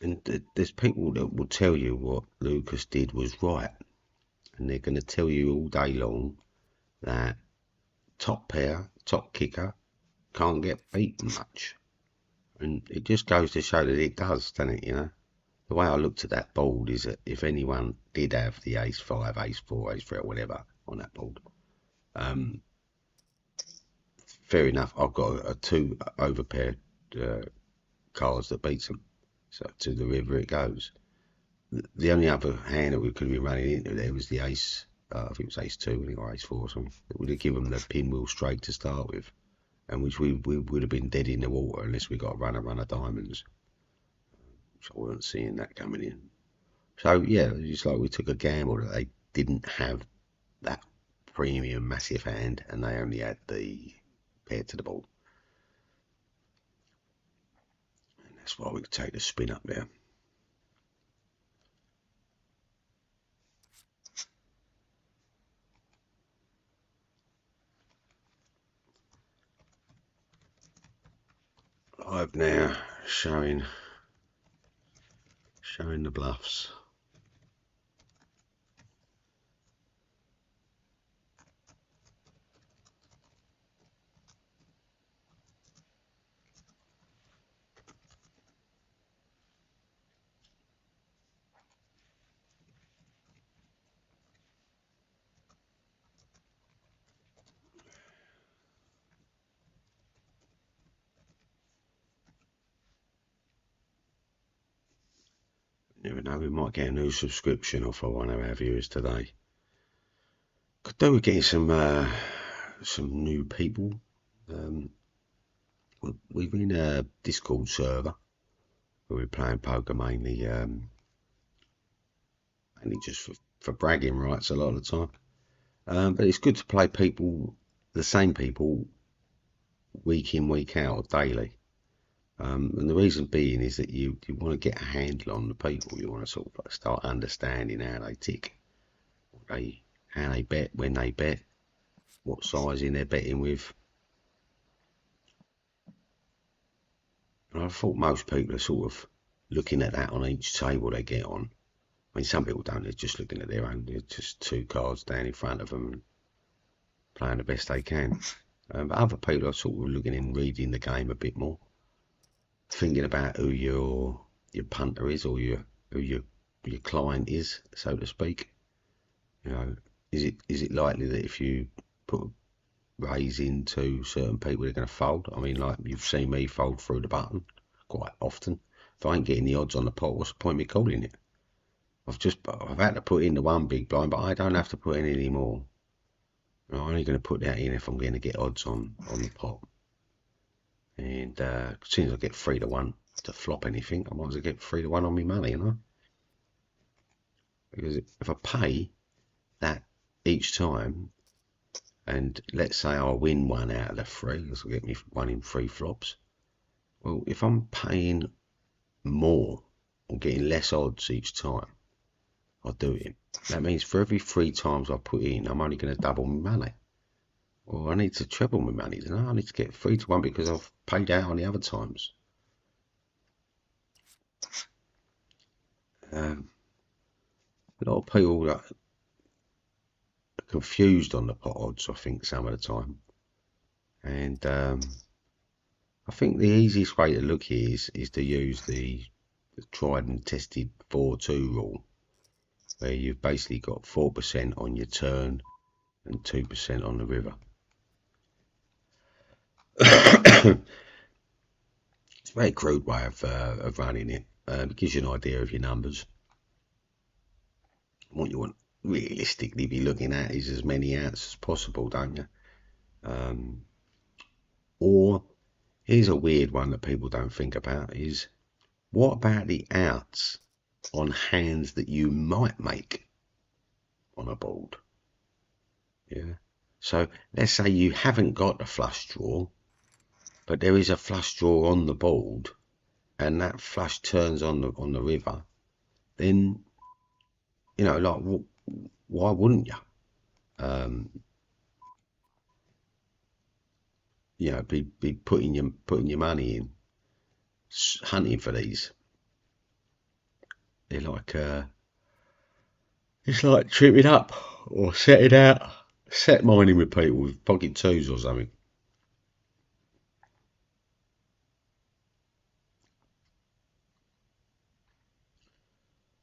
A: And there's people that will tell you what Lucas did was right, and they're going to tell you all day long that top pair, top kicker can't get beaten much, and it just goes to show that it does, doesn't it? You know, the way I looked at that board is that if anyone did have the ace 5, ace 4, ace 3, or whatever on that board, fair enough. I've got a 2 overpaired cards that beats them. So to the river it goes. The only other hand that we could be running into there was the ace. I think it was ace 2, I think, or ace 4 or something. It would have given them the pinwheel straight to start with, and which we would have been dead in the water unless we got a run of diamonds. So I wasn't seeing that coming in. So yeah, it's like we took a gamble that they didn't have that premium massive hand, and they only had the pair to the ball. And that's why we could take the spin up there. Live now, showing the bluffs. Never know, we might get a new subscription off of one of our viewers today. Could do with getting some new people. We've been a Discord server where we're playing poker mainly just for bragging rights a lot of the time. But it's good to play people, the same people, week in, week out, or daily. And the reason being is that you want to get a handle on the people. You want to sort of start understanding how they tick. how they bet, when they bet, what sizing they're betting with. And I thought most people are sort of looking at that on each table they get on. I mean, some people don't, they're just looking at their own, they're just 2 cards down in front of them and playing the best they can. But other people are sort of looking and reading the game a bit more, thinking about who your punter is, or who your client is, so to speak. You know, is it likely that if you put a raise into certain people, they're going to fold? I mean, like, you've seen me fold through the button quite often. If I ain't getting the odds on the pot, what's the point of me calling it? I've had to put in the 1 big blind, but I don't have to put in any more. I'm only going to put that in if I'm going to get odds on the pot. And as soon as I get 3 to 1 to flop anything, I might as well get 3 to 1 on my money, you know? Because if I pay that each time, and let's say I win 1 out of the 3, this will get me 1 in 3 flops. Well, if I'm paying more or getting less odds each time I do it, that means for every 3 times I put in, I'm only going to double my money. Well, I need to treble my money, don't I? I need to get 3 to 1 because I've paid out on the other times. A lot of people are confused on the pot odds, I think, some of the time. And I think the easiest way to look here is to use the tried and tested 4-2 rule, where you've basically got 4% on your turn and 2% on the river. It's a very crude way of running it. It gives you an idea of your numbers. What you want realistically be looking at is as many outs as possible, don't you? Or here's a weird one that people don't think about, is what about the outs on hands that you might make on a board? Yeah. So let's say you haven't got a flush draw, but there is a flush draw on the board, and that flush turns on the river. Then, you know, like, why wouldn't you? You know, be putting your money in, hunting for these. They're like it's like tripping up or setting out, set mining with people with pocket 2s or something.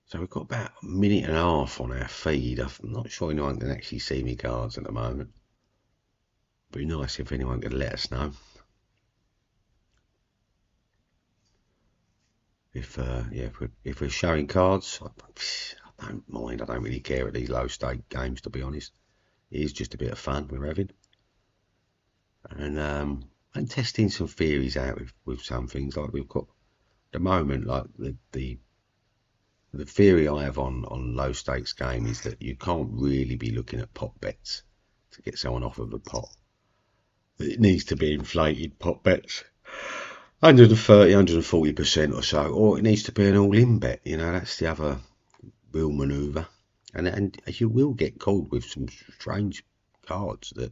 A: So we've got about a minute and a half on our feed. I'm not sure anyone can actually see me cards at the moment. It'd be nice if anyone could let us know. If we're showing cards, I don't mind. I don't really care at these low stake games, to be honest. It is just a bit of fun we're having, and testing some theories out with some things. Like we've got at the moment, like the theory I have on low stakes game is that you can't really be looking at pot bets to get someone off of a pot. It needs to be inflated pot bets, 130, 140% or so, or it needs to be an all-in bet. You know, that's the other real manoeuvre. And you will get called with some strange cards that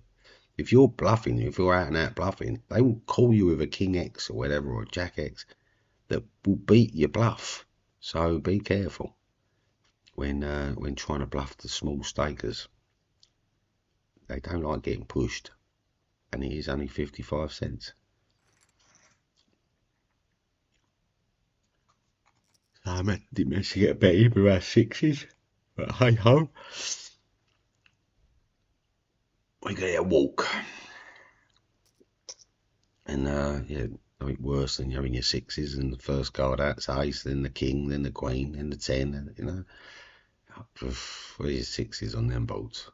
A: if you're bluffing, if you're out and out bluffing, they will call you with a King X or whatever, or a Jack X, that will beat your bluff. So be careful when trying to bluff the small stakers. They don't like getting pushed, and it is only 55 cents. So I didn't manage to get a bet in with our 6s, but hey ho, we got a walk. And yeah, nothing worse than having your 6s and the first card out's ace, then the king, then the queen, then the 10, and, you know, where's your 6s on them boards?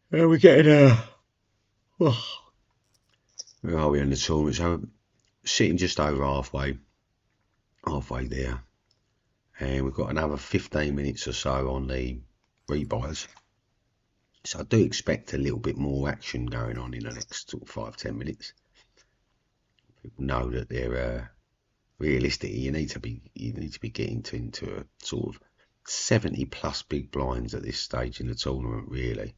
A: We're getting where are we in the tournament? So sitting just over halfway there, and we've got another 15 minutes or so on the rebuys. So I do expect a little bit more action going on in the next sort of 5-10 minutes. people know that they're realistically you need to be getting into a sort of 70+ big blinds at this stage in the tournament, really.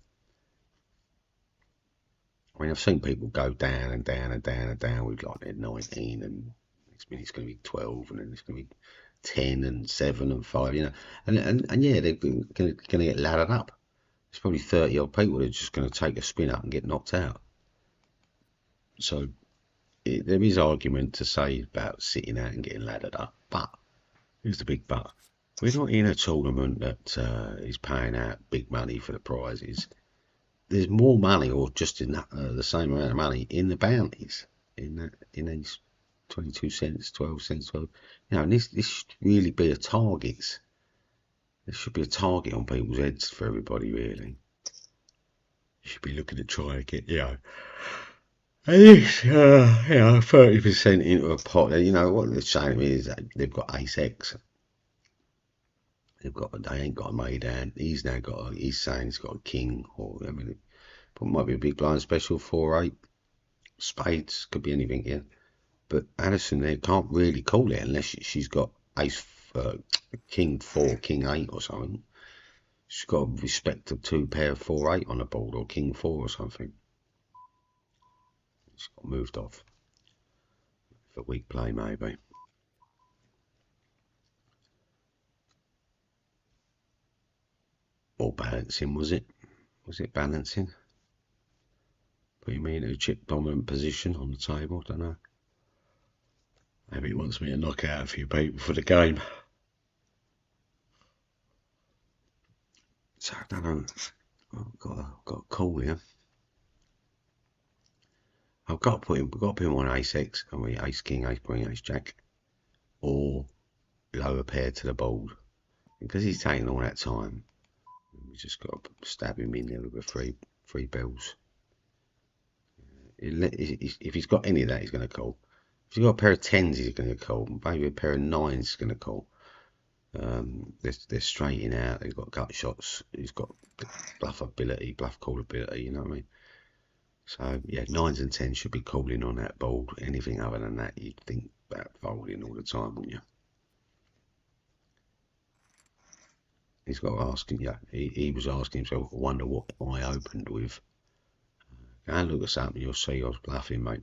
A: I mean, I've seen people go down and down and down and down with like they're 19, and next minute it's going to be 12, and then it's going to be 10 and 7 and 5, you know, and yeah, they're going to get laddered up. There's probably 30 odd people that are just going to take a spin up and get knocked out. So there is argument to say about sitting out and getting laddered up, but here's the big but. We're not in a tournament that is paying out big money for the prizes. There's more money, or just in the same amount of money, in the bounties, in these 22 cents, 12 cents, 12. You know, and this should really be a target. There should be a target on people's heads for everybody, really. You should be looking to try and get, you know, at least, you know, 30% into a pot. You know, what they're saying to me is that they've got ace X. They ain't got a maid hand. He's saying he's got a king, or I mean, it might be a big blind special 4-8. Spades, could be anything, yeah. But Addison there can't really call it unless she's got ace, king 4, king 8 or something. She's got a respect of 2 pair of 4-8 on the board, or king 4 or something. She's got moved off for weak play, maybe. Or balancing, was it? Was it balancing? Putting me into a chip dominant position on the table, don't know. Maybe he wants me to knock out a few people for the game. So I don't know. I've got a call here. We've got to put him on ace X, and we ace king, ace queen, ace jack, or lower pair to the board. Because he's taking all that time, we just got to stab him in there with three bells. If he's got any of that, he's going to call. If he's got a pair of 10s, he's going to call. Maybe a pair of 9s, he's going to call. They're straighting out. They've got gut shots. He's got bluff ability, bluff call ability. You know what I mean? So yeah, 9s and 10s should be calling on that board. Anything other than that, you'd think about folding all the time, wouldn't you? He's got to ask him. Yeah, he was asking himself. I wonder what I opened with. Go and look us up, and you'll see I was bluffing, mate.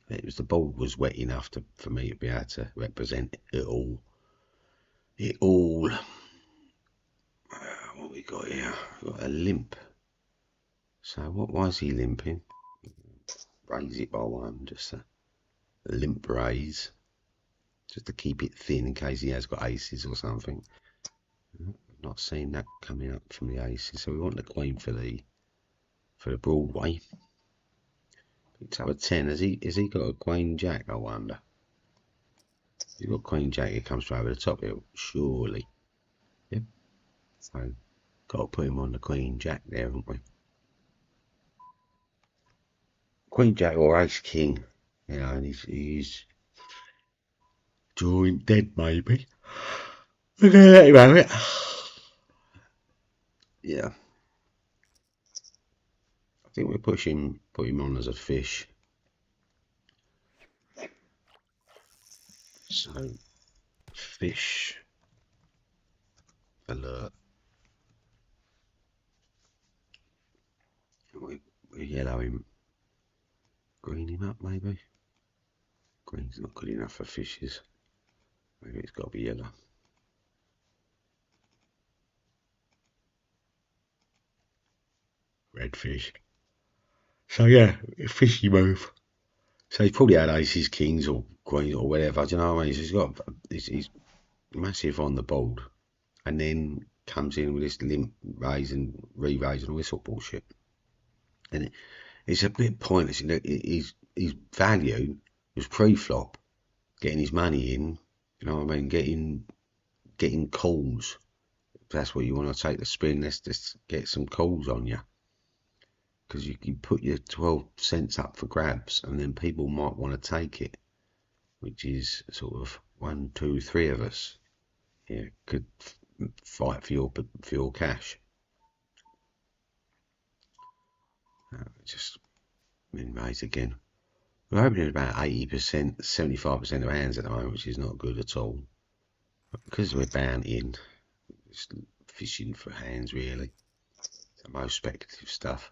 A: The ball was wet enough for me to be able to represent it all. What we got here? We've got a limp. So why is he limping? Raise it by one, just a limp raise, just to keep it thin in case he has got aces or something. I've not seen that coming up from the aces, so we want the queen for the Broadway. Picks up a 10. Has he got a queen jack? I wonder. If he's got queen jack, it comes over the top here, surely. Yep. So got to put him on the queen jack there, haven't we? Queen jack or ace king, you know, and he's drawing dead, maybe. We're gonna let him have it. Yeah. I think we put him on as a fish. So fish alert. We yellow him, green him up, maybe. Green's not good enough for fishes. Maybe it's got to be yellow. Red fish. So yeah, fishy move. So he's probably had aces, kings, or queens, or whatever. Do you know what I mean? He's massive on the board, and then comes in with this limp raise and re-raise and all this sort of bullshit. And it's a bit pointless. You know, his value was pre-flop, getting his money in. You know what I mean? Getting calls. If that's what you want to take the spin, let's just get some calls on you. Because you can put your 12 cents up for grabs, and then people might want to take it, which is sort of 1, 2, 3 of us. Yeah, could fight for your cash. Just min raise again. We're opening about 80%, 75% of hands at the moment, which is not good at all. But because we're bountying, just fishing for hands really. The most speculative stuff.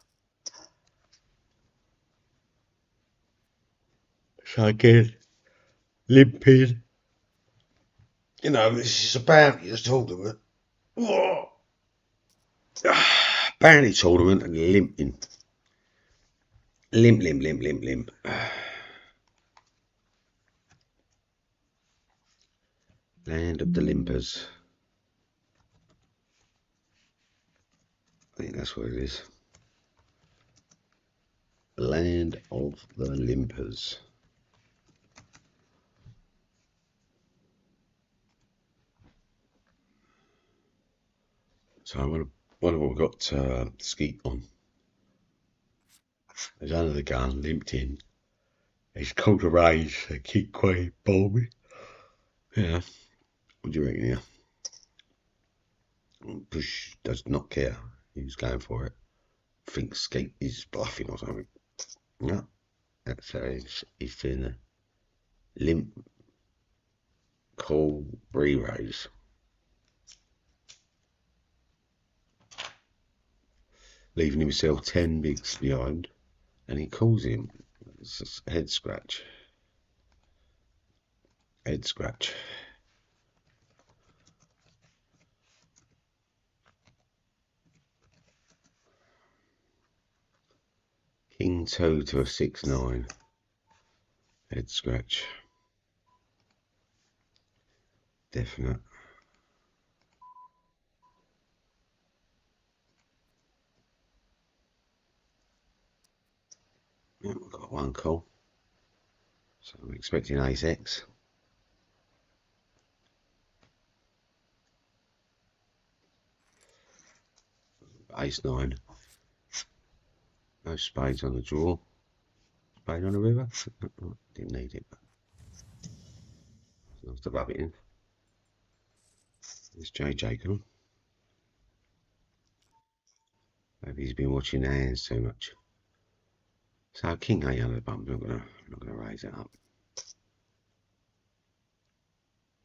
A: So again, limping. You know, this is a bounty tournament. Bounty tournament and limping. Limp, limp, limp, limp, limp. Land of the limpers. I think that's what it is. Land of the limpers. So what have we got skeet on? There's under the gun, limped in. He's called a raise, a kick quay, Bobby. Yeah. What do you reckon here? Bush does not care. He was going for it. Thinks Skeet is bluffing or something. No. That's how he's doing a limp call re-raise. Leaving himself 10 bigs behind. And he calls him. It's a head scratch. Head scratch. King 2 to a 6-9. Head scratch. Definite. Yeah, we've got one call. So I'm expecting ace X. Ace 9. No spades on the draw. Spade on the river. Didn't need it. Nice to rub it in. There's JJ gone. Maybe he's been watching the hands too much. So King 8 under the bump. I'm not gonna raise it up.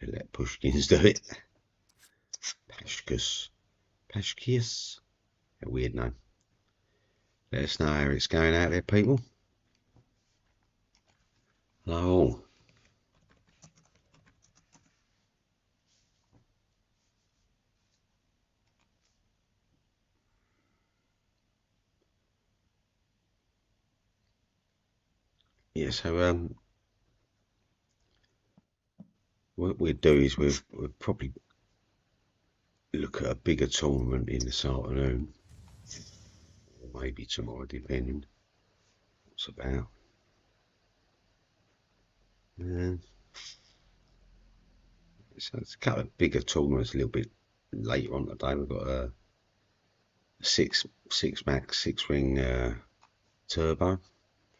A: Let Pushkins do it. Pashkius. A weird name. Let us know how it's going out there, people. Hello. Yeah, so what we'd do is we'd probably look at a bigger tournament in this afternoon, or maybe tomorrow, depending what's about. So it's a couple of bigger tournaments a little bit later on today. We've got a six max 6-ring turbo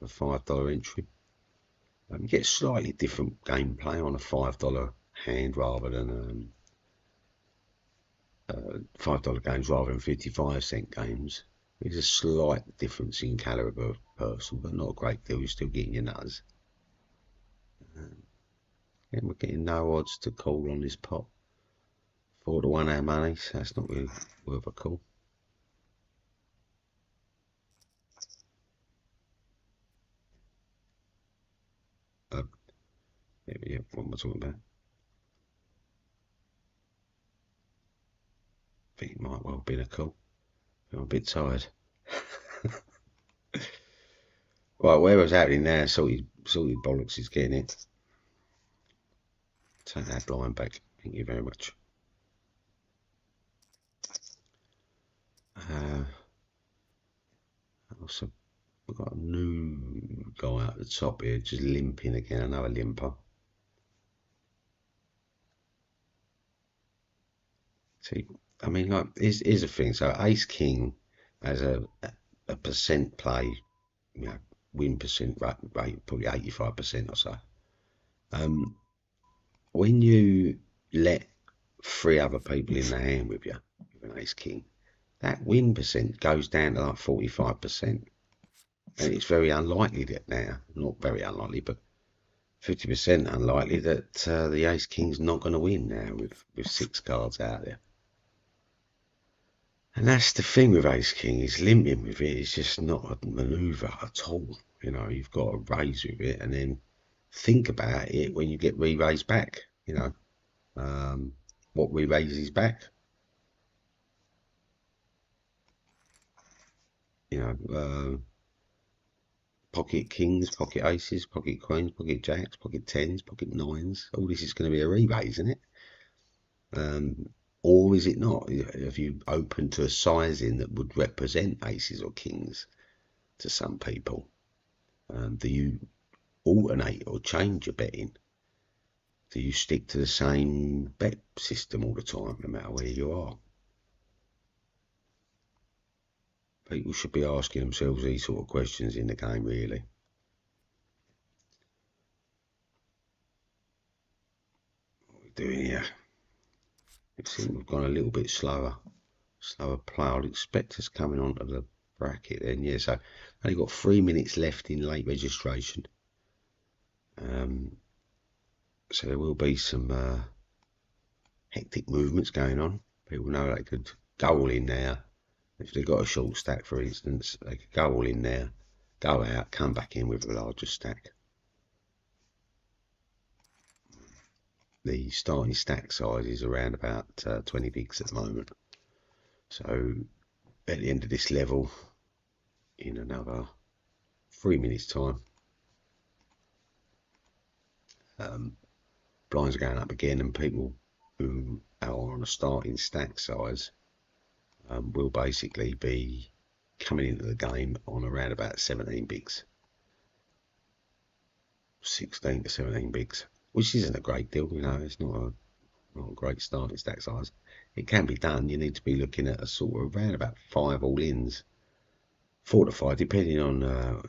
A: for $5 entry. You get slightly different gameplay on a $5 hand rather than $5 games rather than 55-cent games. There's a slight difference in caliber of person, but not a great deal. You're still getting your nutters. And we're getting no odds to call on this pot. 4 to 1 our money, so that's not really worth a call. Yeah, what am I talking about? I think it might well have been a call. I'm a bit tired. Right, whatever's happening now, salty bollocks is getting it. Take that blind back. Thank you very much. Also, we've got a new guy at the top here, just limping again, another limper. See, I mean, like, here's the thing. So Ace King has a percent play, you know, win percent rate, probably 85% or so. When you let 3 other people in the hand with you, with an Ace King, that win percent goes down to like 45%. And it's very unlikely that now, not very unlikely, but 50% unlikely that the ace king's not going to win now with 6 cards out there. And that's the thing with ace king, is limping with it is just not a manoeuvre at all. You know, you've got to raise with it and then think about it when you get re-raised back. You know, what re-raises back. You know, pocket kings, pocket aces, pocket queens, pocket jacks, pocket tens, pocket nines. All this is going to be a re-raise, isn't it? Or is it not? Have you open to a sizing that would represent aces or kings to some people? Do you alternate or change your betting? Do you stick to the same bet system all the time, no matter where you are? People should be asking themselves these sort of questions in the game, really. What are we doing here? It seems we've gone a little bit slower play. I'd expect us coming onto the bracket then. Yeah, so only got 3 minutes left in late registration. So there will be some hectic movements going on. People know they could go all in there. If they've got a short stack, for instance, they could go all in there, go out, come back in with a larger stack. The starting stack size is around about 20 bigs at the moment. So at the end of this level, in another 3 minutes time, blinds are going up again, and people who are on a starting stack size will basically be coming into the game on around about 17 bigs. 16 to 17 bigs, which isn't a great deal, you know. It's not a great starting stack size. It can be done. You need to be looking at a sort of around about 5 all-ins, 4 to 5, depending on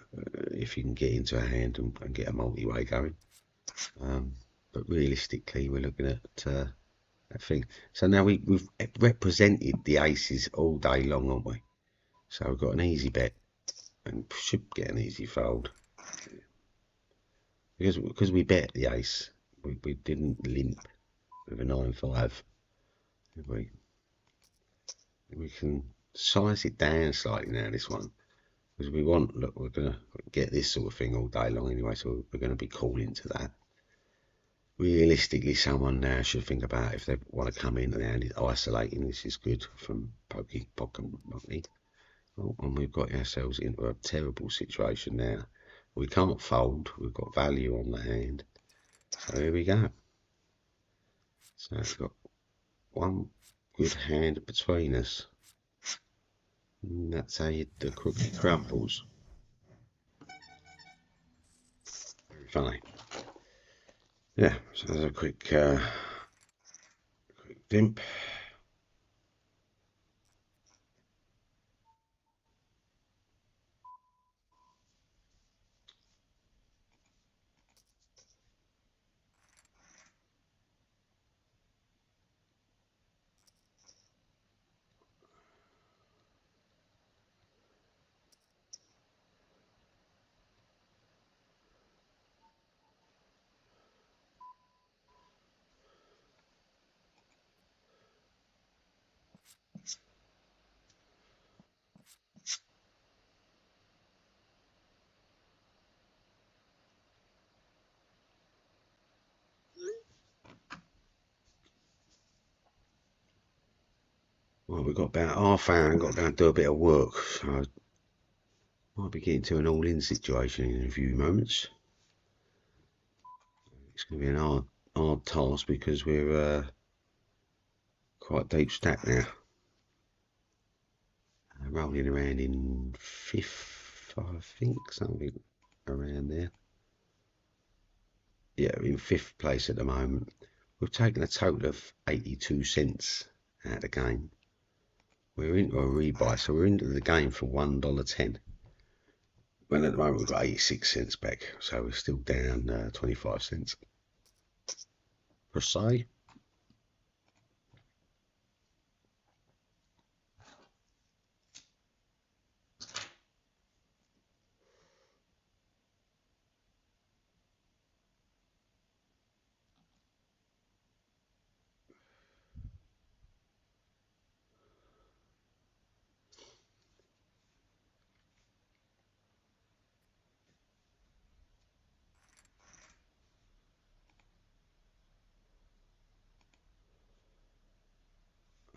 A: if you can get into a hand and get a multi-way going. But realistically, we're looking at that thing. So now we've represented the aces all day long, haven't we? So we've got an easy bet and should get an easy fold. Because we bet the ace, we didn't limp with a 9-5. We can size it down slightly now, this one, because we want, look, we're going to get this sort of thing all day long anyway, so we're going to be calling to that. Realistically, someone now should think about if they want to come in and isolating. This is good from pocket money. Oh, and we've got ourselves into a terrible situation now. We can't fold. We've got value on the hand. So here we go. So we've got one good hand between us. And that's how the cookie crumbles. Very funny. Yeah, so there's a quick dimp. Well, we've got about half hour and got to go and do a bit of work, so I might be getting to an all-in situation in a few moments. It's going to be an hard task because we're quite deep stack now. Rolling around in 5th, I think, something around there. Yeah, we're in 5th place at the moment. We've taken a total of 82 cents out of the game. We're into a rebuy, so we're into the game for $1.10. Well, at the moment we've got 86 cents back, so we're still down 25 cents per se.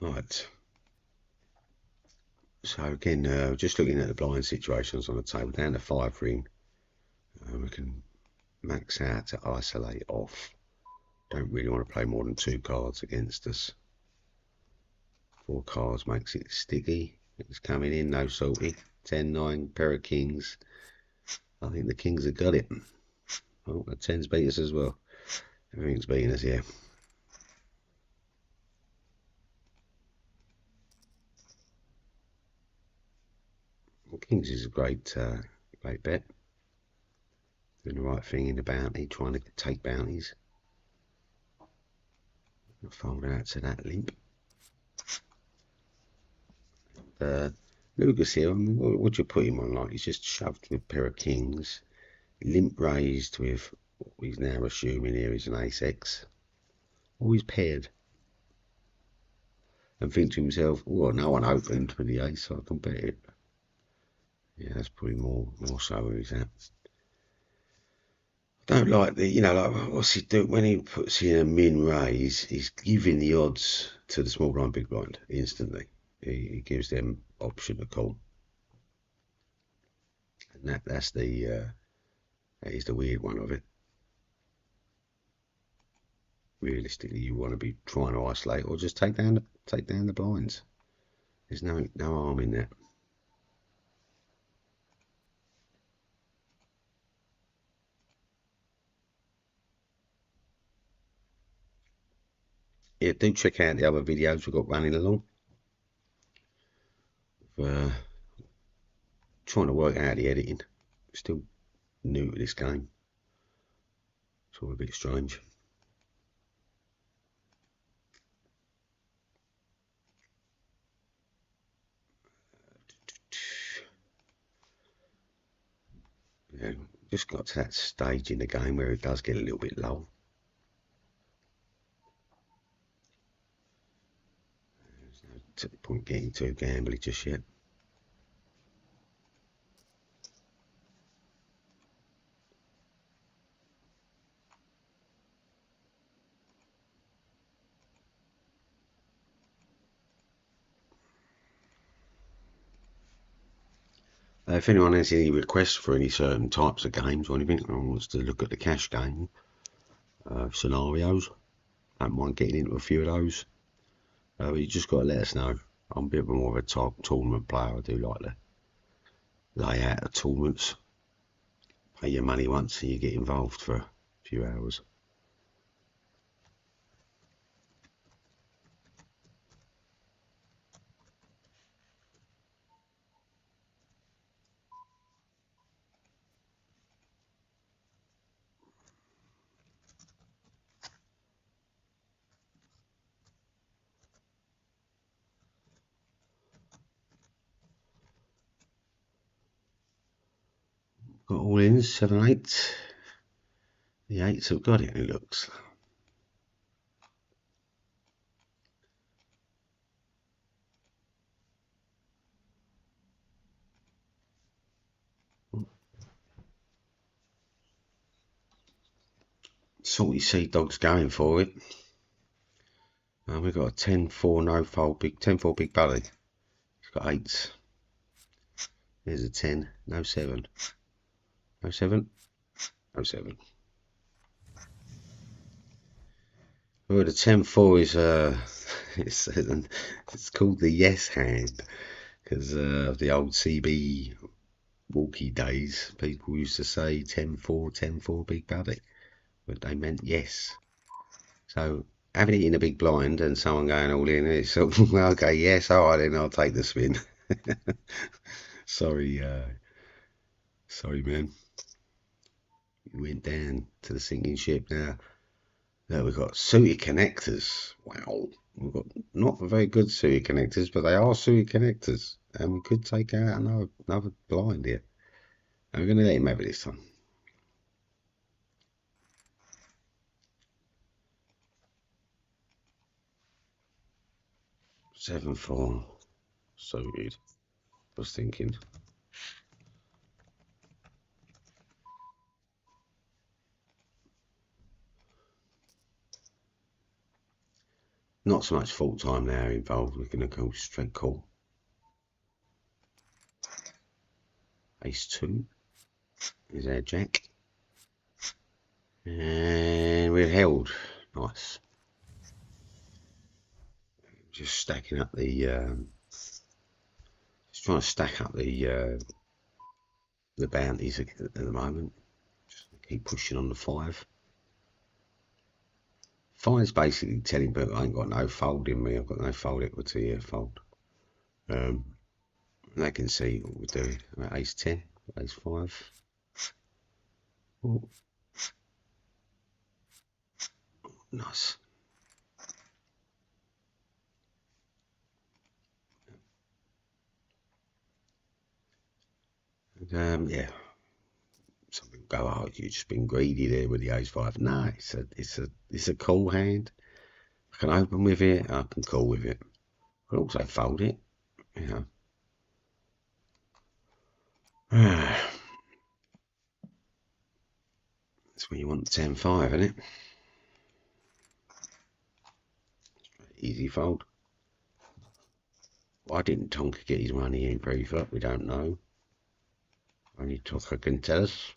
A: Right. So again, just looking at the blind situations on the table, down to 5 ring, we can max out to isolate off. Don't really want to play more than 2 cards against us. 4 cards makes it sticky. It's coming in, no salty. 10, 9, pair of kings. I think the kings have got it. Oh, the 10's beat us as well. Everything's beating us here. Kings is a great bet. Doing the right thing in the bounty, trying to take bounties. Fold out to that limp. Lucas here, I mean, what do you put him on? Like, he's just shoved with a pair of kings, limp raised with what he's now assuming here is an ace X. Always paired. And think to himself, well, no one opened with the ace, so I can bet it. Yeah, that's probably more so where he's at. Don't like the, you know, like, what's he do when he puts in a min raise? He's giving the odds to the small blind, big blind instantly. He gives them option to call. And that's the that is the weird one of it. Realistically, you want to be trying to isolate or just take down the blinds. There's no harm in that. Yeah, do check out the other videos we've got running along. Trying to work out the editing. Still new to this game. It's all a bit strange. Yeah, just got to that stage in the game where it does get a little bit low. There's no point getting too gambly just yet. If anyone has any requests for any certain types of games or anything, or wants to look at the cash game scenarios, don't mind getting into a few of those. You just got to let us know. I'm a bit more of a top tournament player. I do like the layout of tournaments. Pay your money once and you get involved for a few hours. Got all in, 7, 8. The 8s have got it, it looks. Salty Sea Dog's going for it. We've got a 10-4 no fold, 10-4 big belly. It's got 8s. There's a 10, no 7. No 7, no 7. Well, the 10-4 is it's called the yes hand because of the old CB walkie days. People used to say 10-4, 10-4 big buddy, but they meant yes. So having it in a big blind and someone going all in, it's sort of, okay, yes, all right, then I'll take the spin. Sorry, man. You went down to the sinking ship now. There we've got suited connectors. Wow. We've got not very good suited connectors, but they are suited connectors. And we could take out another blind here. And we're going to let him have it this time. Seven, 4. Suited. I was thinking. not so much full time now involved. We're going to go straight call. Ace 2 is our jack. And we're held. Nice. Just stacking up the, just trying to stack up the bounties at the moment. Just keep pushing on the 5. 5's basically telling people I ain't got no fold in me. I've got no fold equity here. Fold. They can see what we're doing. Ace 10, Ace 5. Oh. Nice. And, yeah. Some people go, oh, you've just been greedy there with the Ace 5. No, it's a call hand. I can open with it. I can call with it. I can also fold it. You know. That's when you want the 10-5, isn't it? Easy fold. Why didn't Tonka get his money in pre-flop? We don't know. Only Tonka can tell us.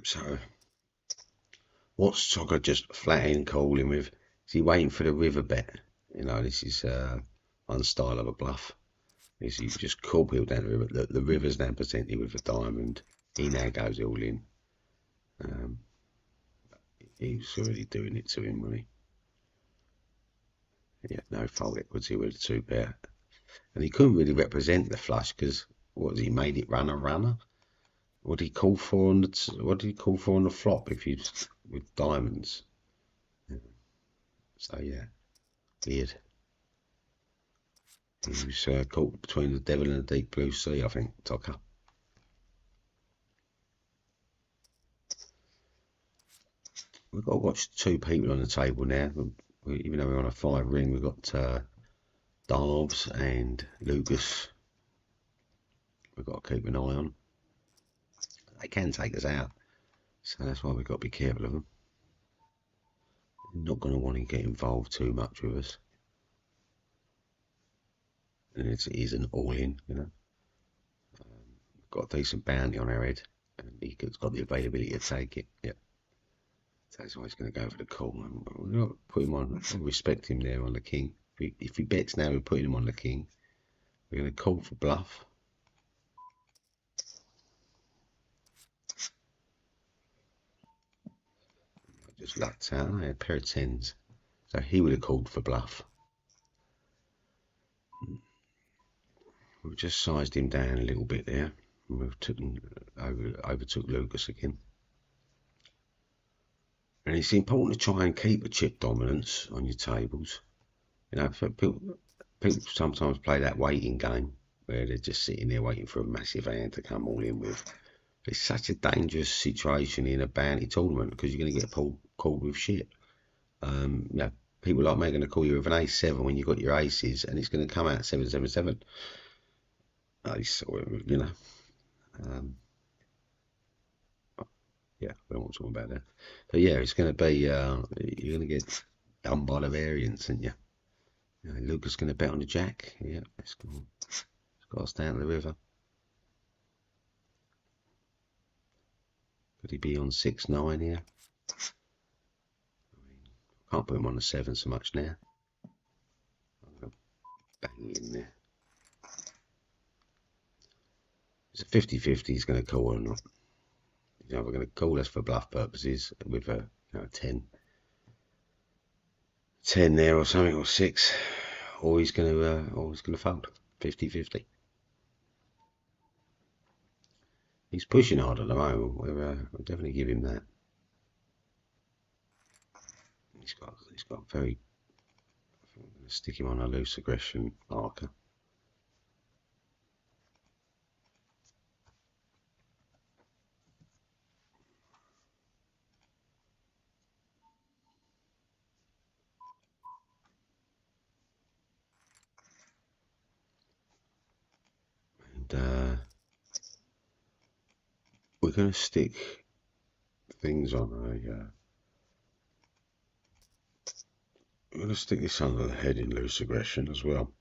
A: So, what's Tonka just flat in calling with? Is he waiting for the river bet? You know, this is one style of a bluff. Is he just call people down the river? The river's now presented with a diamond. He now goes all in. He was already doing it to him, wasn't he? Yeah, no fold equity with a 2 pair. And he couldn't really represent the flush because what he made it run a runner. What did he call for on the flop if he's with diamonds? Yeah. So yeah, weird. He was caught between the devil and the deep blue sea, I think, Tonka. We've got to watch 2 people on the table now. Even though we're on a 5 ring, we've got Darbs and Lucas. We've got to keep an eye on. They can take us out, so that's why we've got to be careful of them. They're not going to want to get involved too much with us. And it is an all-in, you know. We've got a decent bounty on our head, and he's got the availability to take it. Yep. So that's why he's going to go for the call. We're not put him on. I respect him there on the king. If he bets now, we're putting him on the king. We're going to call for bluff. Just lucked out. I had a pair of 10s. So he would have called for bluff. We've just sized him down a little bit there. We've overtook Lucas again. And it's important to try and keep a chip dominance on your tables. You know, people sometimes play that waiting game where they're just sitting there waiting for a massive hand to come all in with. It's such a dangerous situation in a bounty tournament because you're going to get called with shit. You know, people like me are going to call you with an ace 7 when you've got your aces, and it's going to come out 777. You know. Yeah, we don't want to talk about that. But yeah, it's going to be, you're going to get done by the variance, aren't you? Lucas going to bet on the jack. Yeah, it's got us down the river. Could he be on 6-9 here? Can't put him on the 7 so much now. I'm going to bang it in there. It's a 50-50 he's going to call or not. You know, we're going to call us for bluff purposes with a 10 there or something, or 6, or he's going to fold. 50-50. He's pushing hard at the moment. We'll definitely give him that. He's got very. I'm going to stick him on a loose aggression marker. and we're going to stick things on a we're going to stick this under the heading loose aggression as well.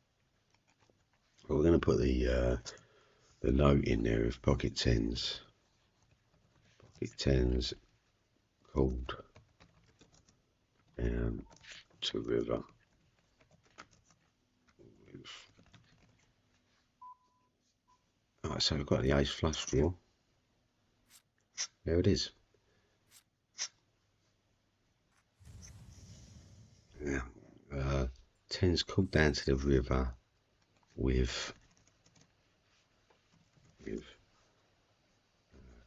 A: But we're going to put the note in there of pocket tens called down to river with. Alright, so we've got the ace flush draw. There it is. Yeah. Tens called down to the river with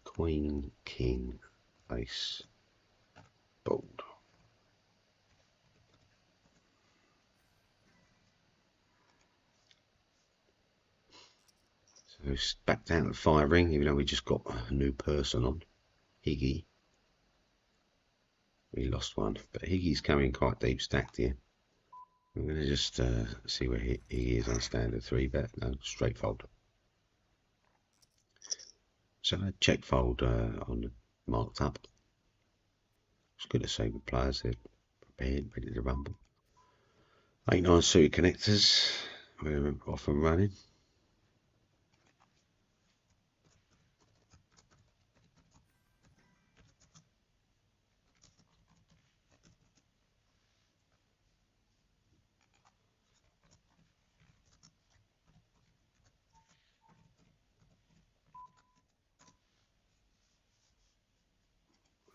A: queen, king, ace, bold. So it's back down to firing, even though we just got a new person on, Higgy. We lost one, but Higgy's coming quite deep stacked here. I'm going to just see where he is on standard 3-bet. No, straight fold. So I check fold on the marked up. It's good to say with players, they're prepared, ready to rumble. 8-9 suited connectors, we're off and running.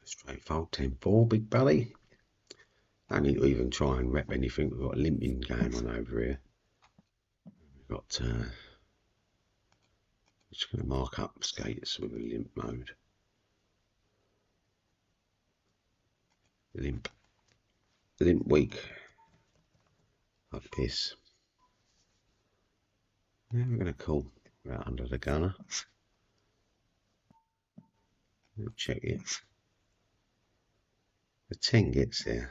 A: Straight fold, 10-4, big belly. Don't need to even try and rep anything. We've got limping going on over here. We've got, just going to mark up skaters with a limp mode. Limp weak. Like this. Yeah, we're going to call right under the gunner. We'll check it. The 10 gets there.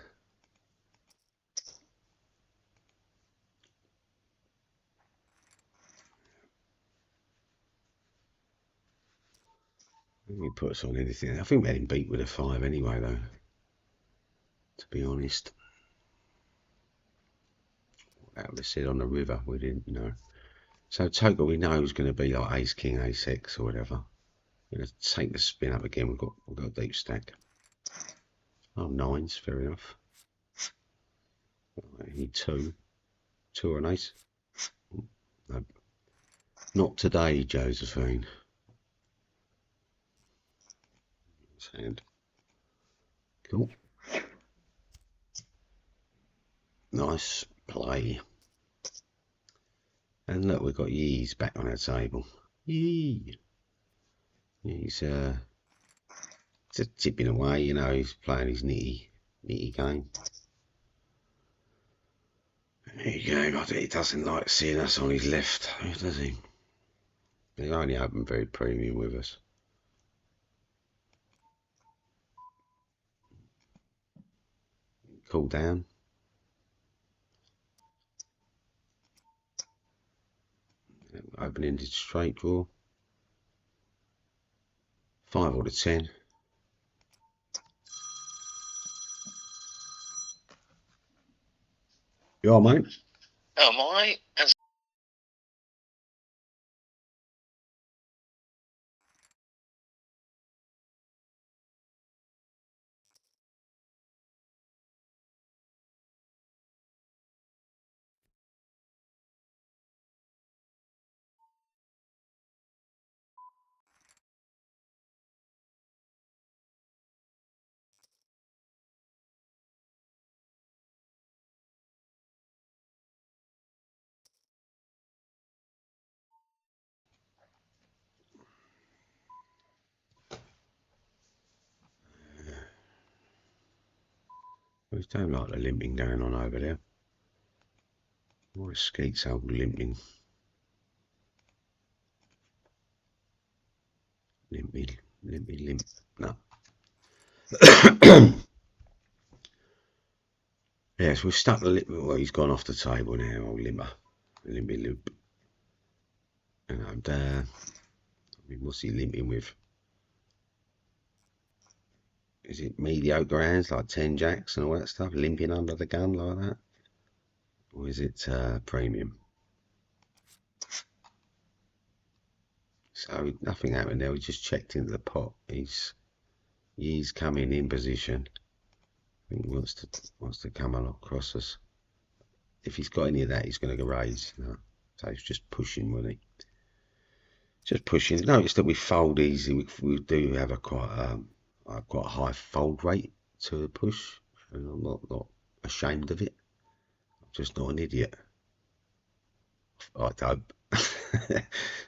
A: We put us on anything. I think we had him beat with a 5 anyway, though. To be honest. That would have said on the river, we didn't know. So total we know is going to be like ace, king, ace, x or whatever. We're going to take the spin up again. We've got a deep stack. Oh, 9s, fair enough. I need 2 or an ace. No. Not today, Josephine. Hand. Cool. Nice play. And look, we've got Yee's back on our table. Yee. He's just tipping away, you know, he's playing his nitty game. There you go, but he doesn't like seeing us on his left, does he? He only opened very premium with us. Cool down. Open-ended straight draw. 5 or the 10. You are, mate?
B: Am I? As
A: We don't like the limping going on over there. Why Skeet's old limping? Limp. No. Yes, we've stuck the lip. Well, he's gone off the table now, old limper. Limpy loop. And I mean, what's he limping with? Is it mediocre hands like 10 jacks and all that stuff, limping under the gun like that? Or is it premium? So nothing happened there. We just checked into the pot. He's coming in position. I think he wants to come on across us. If he's got any of that, he's going to go raise. No. So he's just pushing, wasn't he? Just pushing. Notice that we fold easy. We do have a quite a high fold rate to the push, and I'm not ashamed of it. I'm just not an idiot. I hope.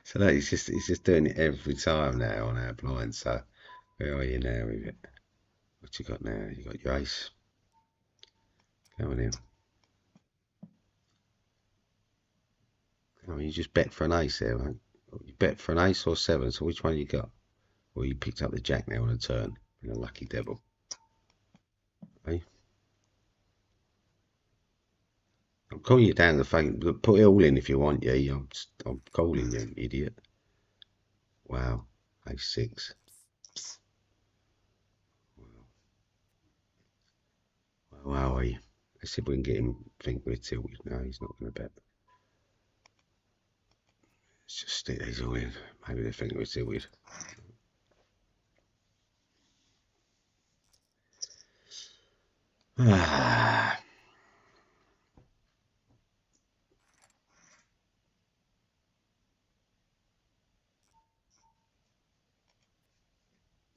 A: So that he's just doing it every time now on our blind. So where are you now with it? What you got now? You got your ace coming in. I mean, you just bet for an ace there, right? You bet for an ace or 7. So which one you got? Well, you picked up the jack now on a turn. You're a lucky devil. Hey? I'm calling you down to the phone. Put it all in if you want, yeah. I'm calling you, idiot. Wow. Ace 6. Wow, let's see if we can get him think we're tilted. No, he's not going to bet. Let's just stick these all in. Maybe they think we're tilted. Ah.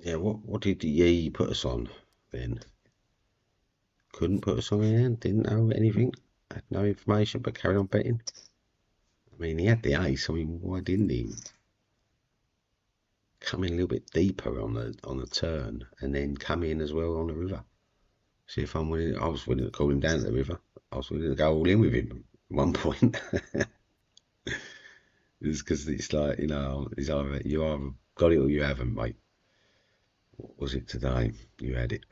A: Yeah, what did he put us on then? Couldn't put us on in, didn't know anything, had no information, but carried on betting. I mean, he had the ace. I mean, why didn't he come in a little bit deeper on the turn and then come in as well on the river? See if I'm willing. I was willing to call him down to the river. I was willing to go all in with him at one point. It's because it's like, it's either you either got it or you haven't, mate. What was it today? You had it.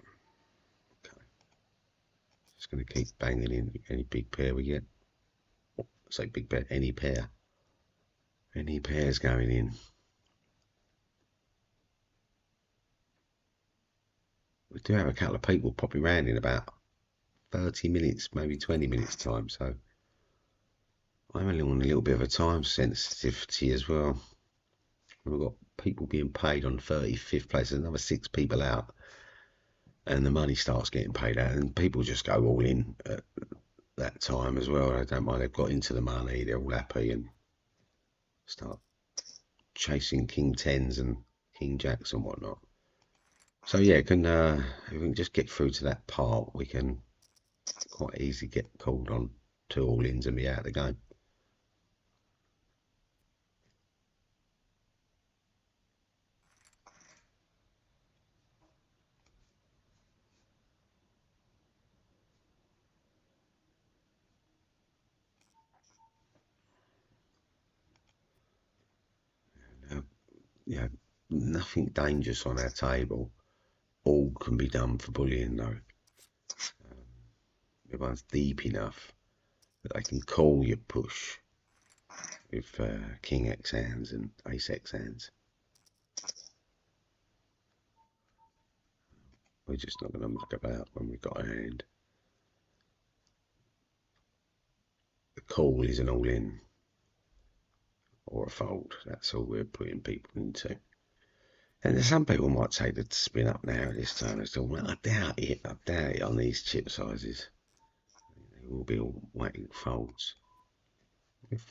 A: Okay. Just going to keep banging in any big pair we get. Say big pair, any pair. Any pairs going in. We do have a couple of people popping around in about 30 minutes, maybe 20 minutes time, so I'm only on a little bit of a time sensitivity as well. We've got people being paid on 35th place, there's another 6 people out, and the money starts getting paid out, and people just go all in at that time as well. I don't mind, they've got into the money, they're all happy, and start chasing king 10s and king jacks and whatnot. So yeah, if we can just get through to that part, we can quite easily get called on 2 all-ins and be out of the game. Yeah, nothing dangerous on our table. All can be done for bullying though. Everyone's deep enough that they can call your push with king X hands and ace X hands. We're just not going to muck about when we've got a hand. The call is an all-in or a fold. That's all we're putting people into. And some people might take the spin up now at this time. Well, I doubt it. I doubt it on these chip sizes. They will be all waiting folds.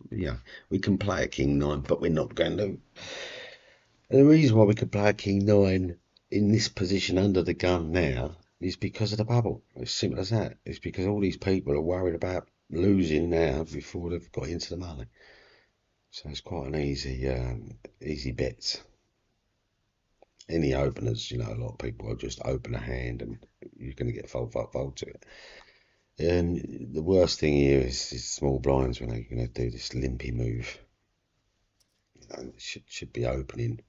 A: Yeah, we can play a king 9, but we're not going to. And the reason why we can play a king 9 in this position under the gun now is because of the bubble. It's simple as that. It's because all these people are worried about losing now before they've got into the money. So it's quite an easy bet. Any openers, a lot of people will just open a hand and you're going to get fold to it. And the worst thing here is small blinds when they're going to do this limpy move. It should be opening.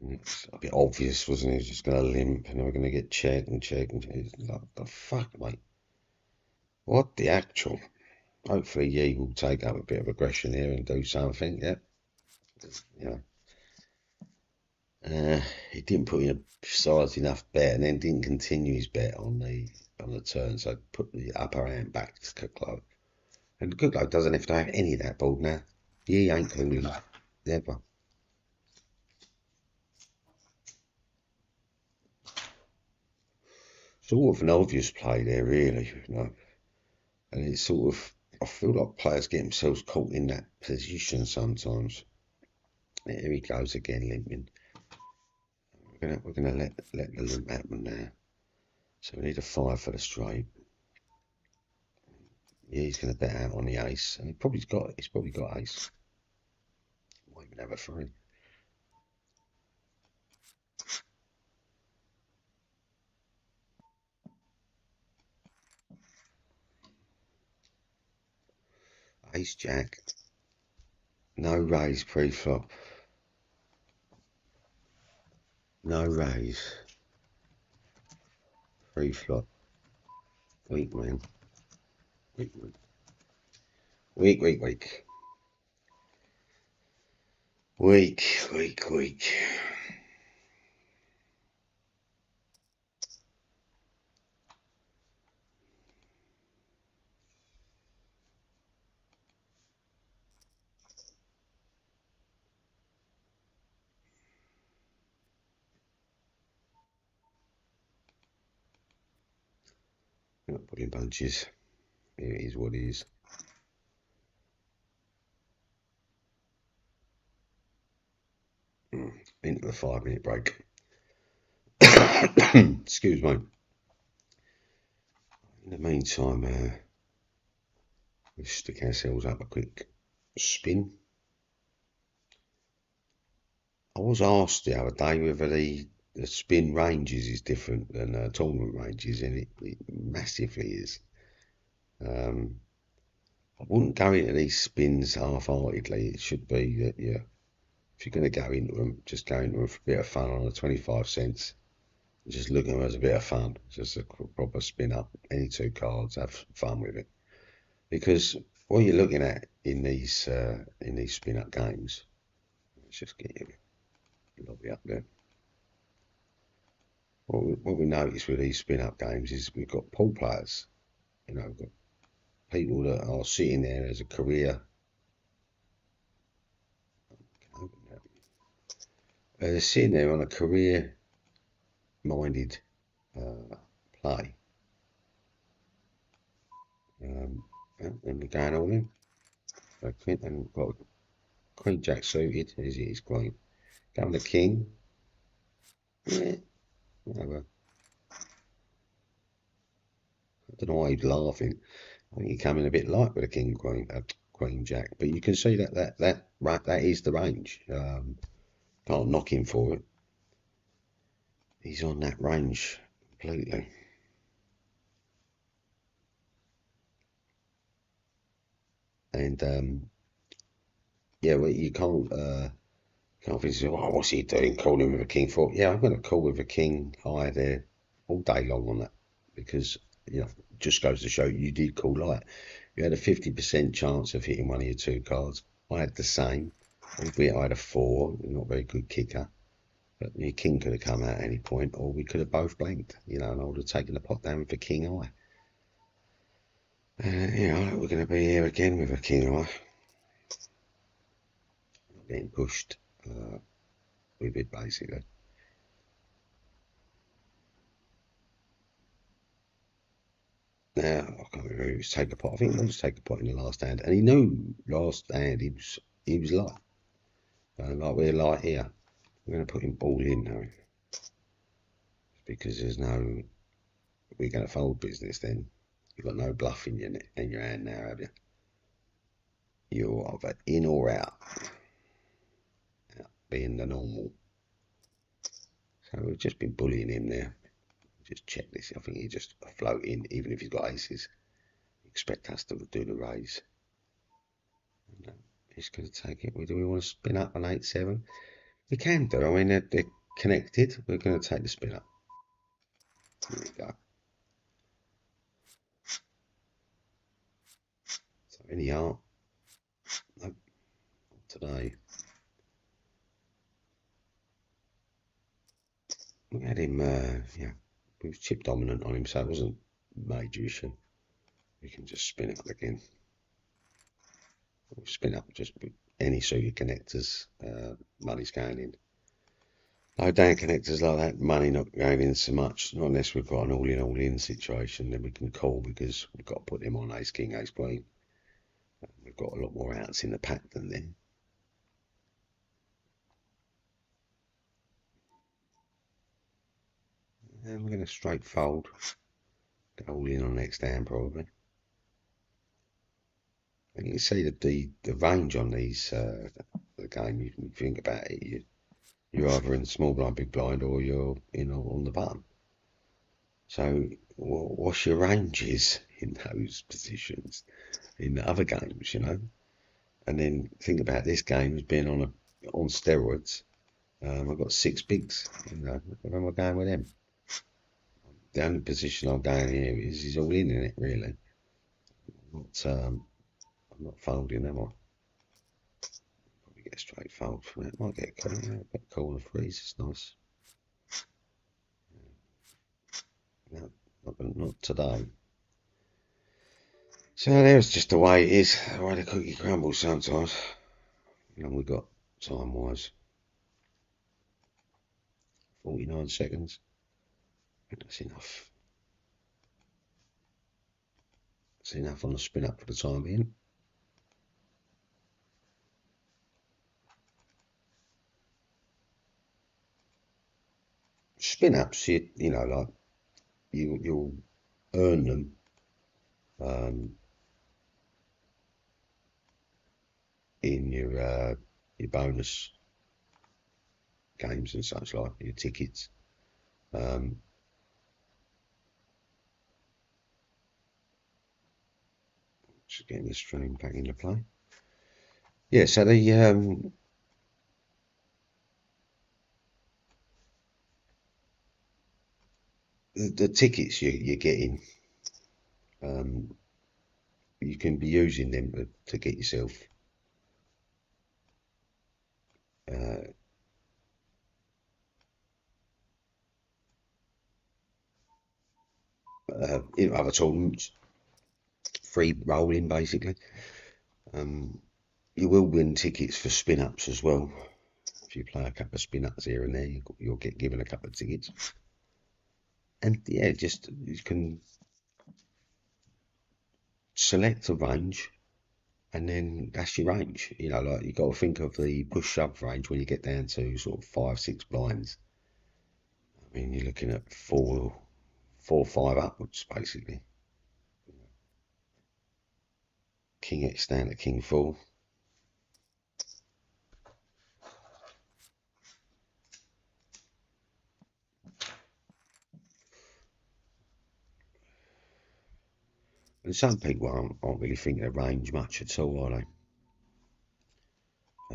A: And it's a bit obvious, wasn't it? It's just going to limp and we're going to get checked and checked. It's like, the fuck, mate? What the actual? Hopefully, Yi will take up a bit of aggression here and do something, yeah. You know. He didn't put in a precise enough bet, and then didn't continue his bet on the turn. So put the upper hand back to Cooklow, and Cooklow doesn't have to have any of that board now. He ain't cooling ever. Sort of an obvious play there, really, you know. And it's sort of, I feel like players get themselves caught in that position sometimes. Here he goes again, limping. We're gonna let the limp happen now. So we need a 5 for the straight. Yeah, he's gonna bet out on the ace, and he's probably got ace. Might even have a 3. Ace jack. No raise pre-flop. No raise. Pre-flop. Weak, man. Weak, man. Weak. Weak. Not putting bunches. It is what it is. Into the 5-minute break. Excuse me. In the meantime, we stick ourselves up a quick spin. I was asked the other day whether the spin ranges is different than tournament ranges, and it massively is. I wouldn't go into these spins half-heartedly. It should be that if you're going to go into them, just go into them for a bit of fun on the 25 cents. Just look at them as a bit of fun. Just a proper spin up. Any 2 cards, have fun with it. Because what you're looking at in these spin up games, let's just get you lobby up there. What we notice with these spin up games is we've got pool players. You know, we've got people that are sitting there as a career. They're sitting there on a career-minded play. And we're going all in. So Queen, got Queen Jack suited, as it is Queen. Going to King. Yeah, whatever. I don't know why he's laughing. I think he came in a bit light with a King Queen Jack, but you can see that is the range. Can't knock him for it. He's on that range completely. And yeah, well, you can't think, oh, what's he doing? Calling with a King 4. Yeah, I'm going to call with a King high there all day long on that, because just goes to show you did call light. You had a 50% chance of hitting one of your 2 cards. I had the same, albeit I had a 4, not a very good kicker. But your King could have come out at any point, or we could have both blanked, and I would have taken the pot down for King high. We're going to be here again with a King high. Getting pushed with it, basically. Now, I can't remember if it was take a pot. I think it was take a pot in the last hand. And he knew last hand he was light. Like we're light here. We're going to put him ball in now. Because we're going to fold business then. You've got no bluff in your hand now, have you? You're either in or out. Being the normal. So we've just been bullying him there. Just check this. I think he just float in, even if he's got aces. Expect us to do the raise. And, he's going to take it. Do we want to spin up an 8-7? We can do. I mean, they're connected. We're going to take the spin up. There we go. So any art? Nope. Not today. we had him, yeah, we was chip dominant on him, so it wasn't a major issue. We can just spin up again. We'll spin up just with any suited connectors, money's going in. Low down connectors like that, money not going in so much, not unless we've got an all-in situation, then we can call because we've got to put them on ace king, ace queen. We've got a lot more outs in the pack than them. And we're going to straight fold, go all in on next hand probably. And you can see the range on these, the game, you can think about it, you're either in small blind, big blind, or you're in on the button. So what's your ranges in those positions in the other games, you know? And then think about this game as being on steroids. I've got 6 bigs, you know, where am I going with them? The only position I'm going here is all in it, really. I'm not folding, am I? Probably get a straight fold from it. Might get a corner freeze, it's nice. No, not today. So there's just the way it is, the way the cookie crumbles sometimes. You know, we got time-wise 49 seconds. I think that's enough. That's enough on the spin up for the time being. Spin ups, you know, like you'll earn them in your bonus games and such, like your tickets. Just getting the stream back into play. Yeah, so the tickets you're getting, you can be using them to get yourself in other tournaments, free rolling basically. You will win tickets for spin ups as well. If you play a couple of spin ups here and there, you'll get given a couple of tickets. And yeah, just you can select a range, and then that's your range. You know, like you got to think of the push shove range when you get down to sort of 5, 6 blinds. I mean, you're looking at 4, 5 upwards basically. King X down to King 4. And some people aren't really thinking of range much at all, are they?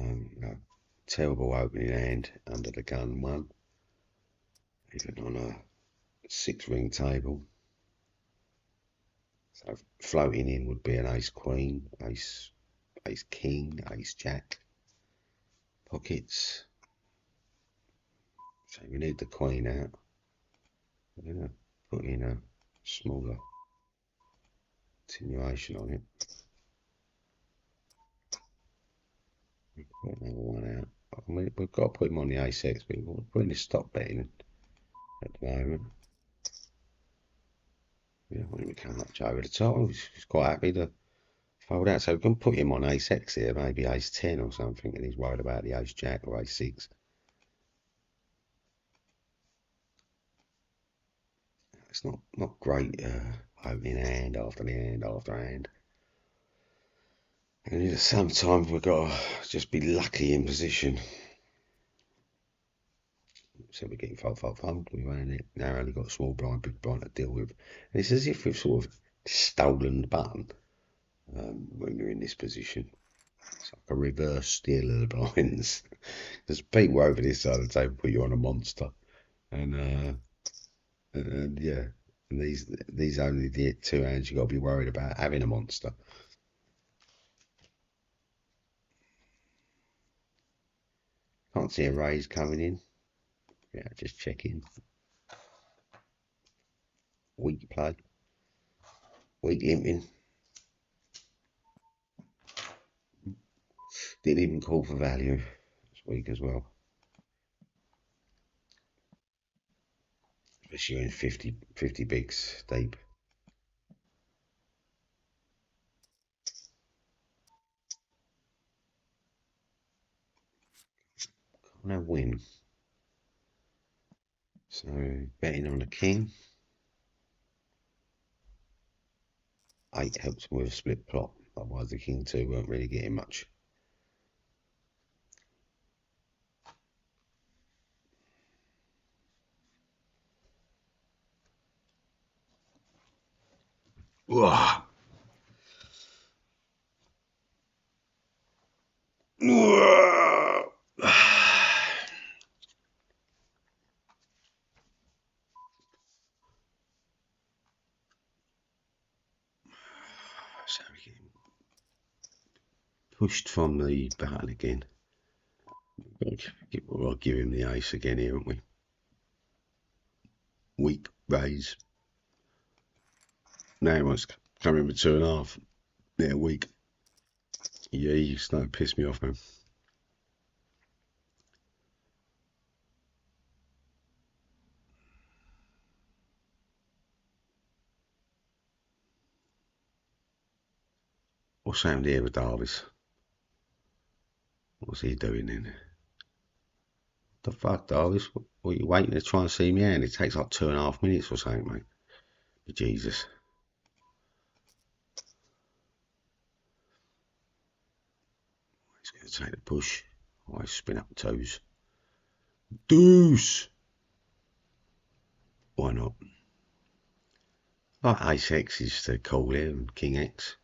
A: You know, terrible opening hand under the gun 1, even on a 6-ring table. So floating in would be an ace queen, ace king, ace jack, pockets. So we need the queen out. We're going to put in a smaller continuation on it. Put another one out. I mean, we've got to put him on the ace X, but we're putting his stop betting at the moment. We don't want him to come much over the top. He's quite happy to fold out. So we can put him on ace X here, maybe ace 10 or something, and he's worried about the ace jack or ace 6. It's not great opening hand after hand after hand. And sometimes we've got to just be lucky in position. So we're getting fold. We've now only got small blind, big blind to deal with. And it's as if we've sort of stolen the button when you're in this position. It's like a reverse steal of the blinds. There's people over this side of the table put you on a monster. And yeah, and these only the 2 hands you got to be worried about having a monster. Can't see a raise coming in. Yeah, just checking. Weak play. Weak limping. Didn't even call for value. It's weak as well. Especially in 50 bigs deep. No win. So betting on the king. 8 helps him with a split plot. Otherwise the king 2 weren't really getting much. Whoa. Whoa. So we getting pushed from the battle again. We'll give him the ace again here, haven't we? Weak raise. Now he wants to come in with 2.5. Yeah, weak. Yeah, you starting to piss me off, man. What's happened here with Davis? What's he doing then? The fuck, Davis? What are you waiting to try and see me out? It takes like 2.5 minutes or something, mate. Jesus. He's going to take the push. Oh, I spin up toes. Deuce! Why not? Like ace X is the call here and king X.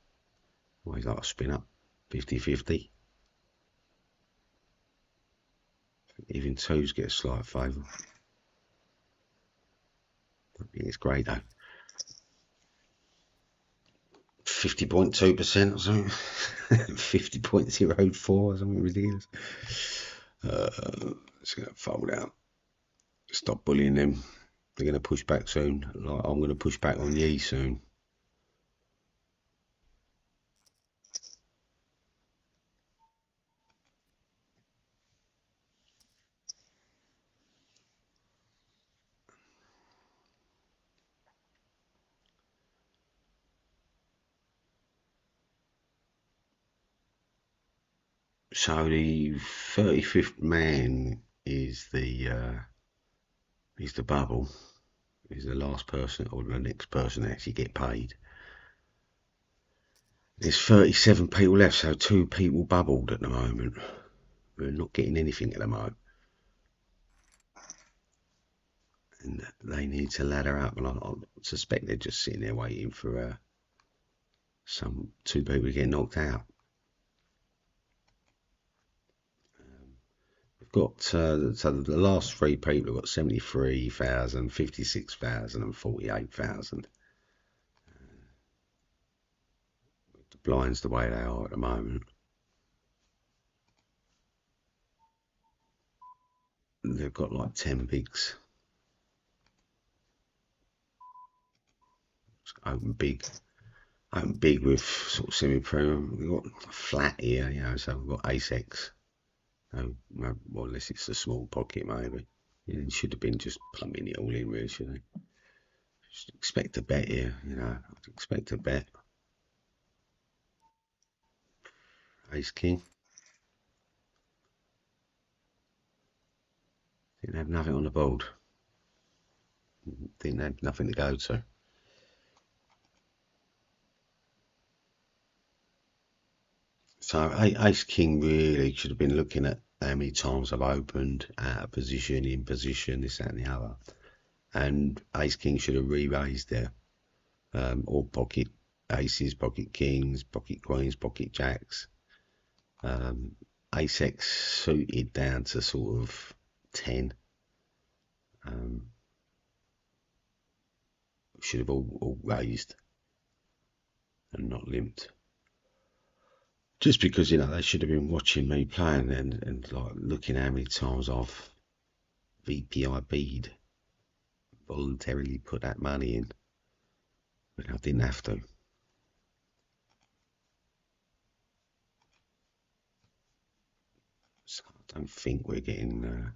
A: Always like a spin up. 50-50. Even twos get a slight favour. I think it's great though. 50.2% or something. 50.04 or something ridiculous. It's going to fold out. Stop bullying them. They're going to push back soon. Like I'm going to push back on Yi soon. So the 35th man is the bubble. Is the last person or the next person to actually get paid. There's 37 people left, so 2 people bubbled at the moment. We're not getting anything at the moment. And they need to ladder up, and I suspect they're just sitting there waiting for some 2 people to get knocked out. We've got so the last 3 people have got 73,000, 56,000 and 48,000. The blinds the way they are at the moment. They've got like 10 bigs. Open big with sort of semi-premium. We've got flat here, you know, so we've got ace X. No, well, unless it's a small pocket, maybe. Yeah, it should have been just plumbing it all in, really, shouldn't it? Just expect a bet here, you know. I'd expect a bet. Ace King. Didn't have nothing on the board. Didn't have nothing to go to. So Ace King really should have been looking at how many times I've opened, out of position, in position, this, that, and the other. And Ace King should have re-raised there. Or pocket aces, pocket kings, pocket queens, pocket jacks. Ace X suited down to sort of 10. Should have all raised and not limped. Just because, you know, they should have been watching me playing and like looking how many times I've VPI bead. Voluntarily put that money in, but I didn't have to. So I don't think we're getting.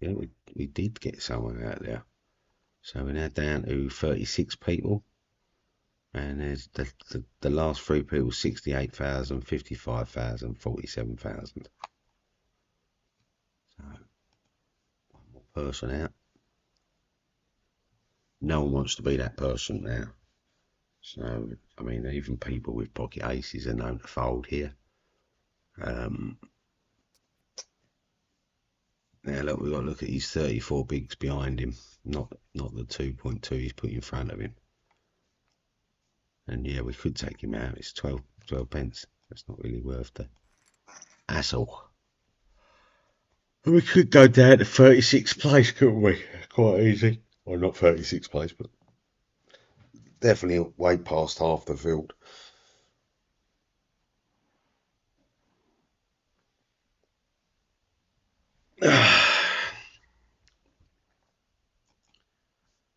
A: Yeah, we did get someone out there. So we're now down to 36 people. And there's the last three people: 68,000, 55,000, 47,000. So one more person out. No one wants to be that person now. So I mean, even people with pocket aces are known to fold here. Now look, we've got to look at his 34 bigs behind him, not the 2.2 he's put in front of him. And yeah, we could take him out. It's 12 pence. That's not really worth the hassle. And we could go down to 36th place, couldn't we? Quite easy. Well, not 36th place, but definitely way past half the field.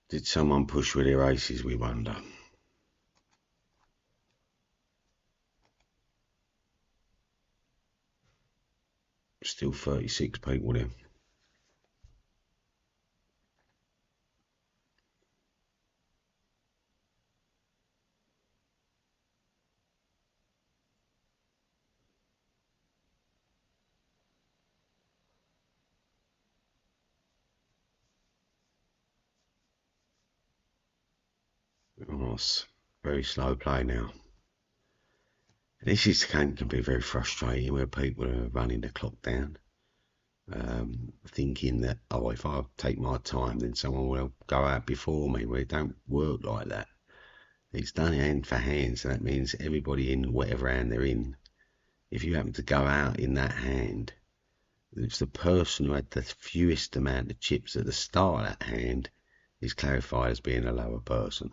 A: Did someone push with their aces, we wonder? Still 36 people there. Oh, it's very slow play now. This can be very frustrating where people are running the clock down, thinking that, oh, if I take my time, then someone will go out before me. Well, it don't work like that. It's done hand for hand, so that means everybody in whatever hand they're in, if you happen to go out in that hand, it's the person who had the fewest amount of chips at the start of that hand is clarified as being a lower person.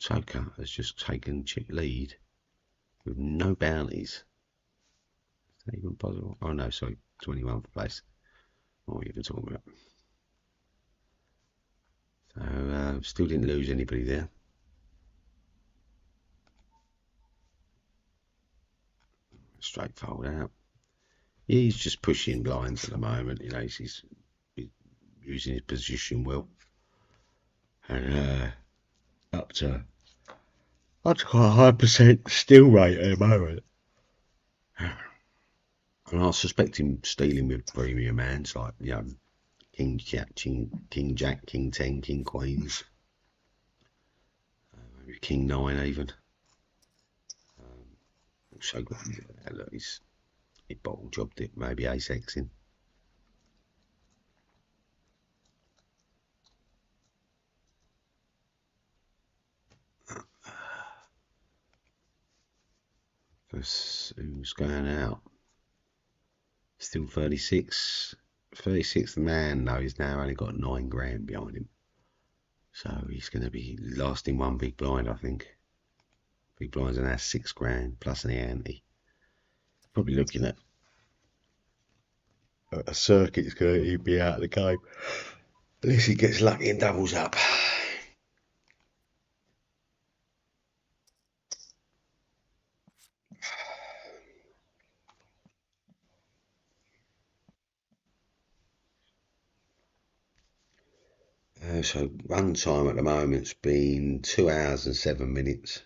A: Toker has just taken chip lead with no bounties. Is that even possible? Oh no, sorry, 21th place. What are you even talking about? So still didn't lose anybody there. Straight fold out. He's just pushing blinds at the moment. You know, he's using his position well, and up to quite a high percent steal rate at the moment. And I suspect him stealing with premium hands like, you know, King Jack, King Jack, King 10, King Queens, maybe King 9 even. Also got, look, he bottle jobbed it, maybe ace Xing. Who's going out? Still 36. 36th man though, he's now only got 9 grand behind him. So he's going to be lasting one big blind, I think. Big blind's now 6 grand plus an ante. Probably looking at a circuit's going to be out of the game. Unless he gets lucky and doubles up. So run time at the moment's been 2 hours and 7 minutes.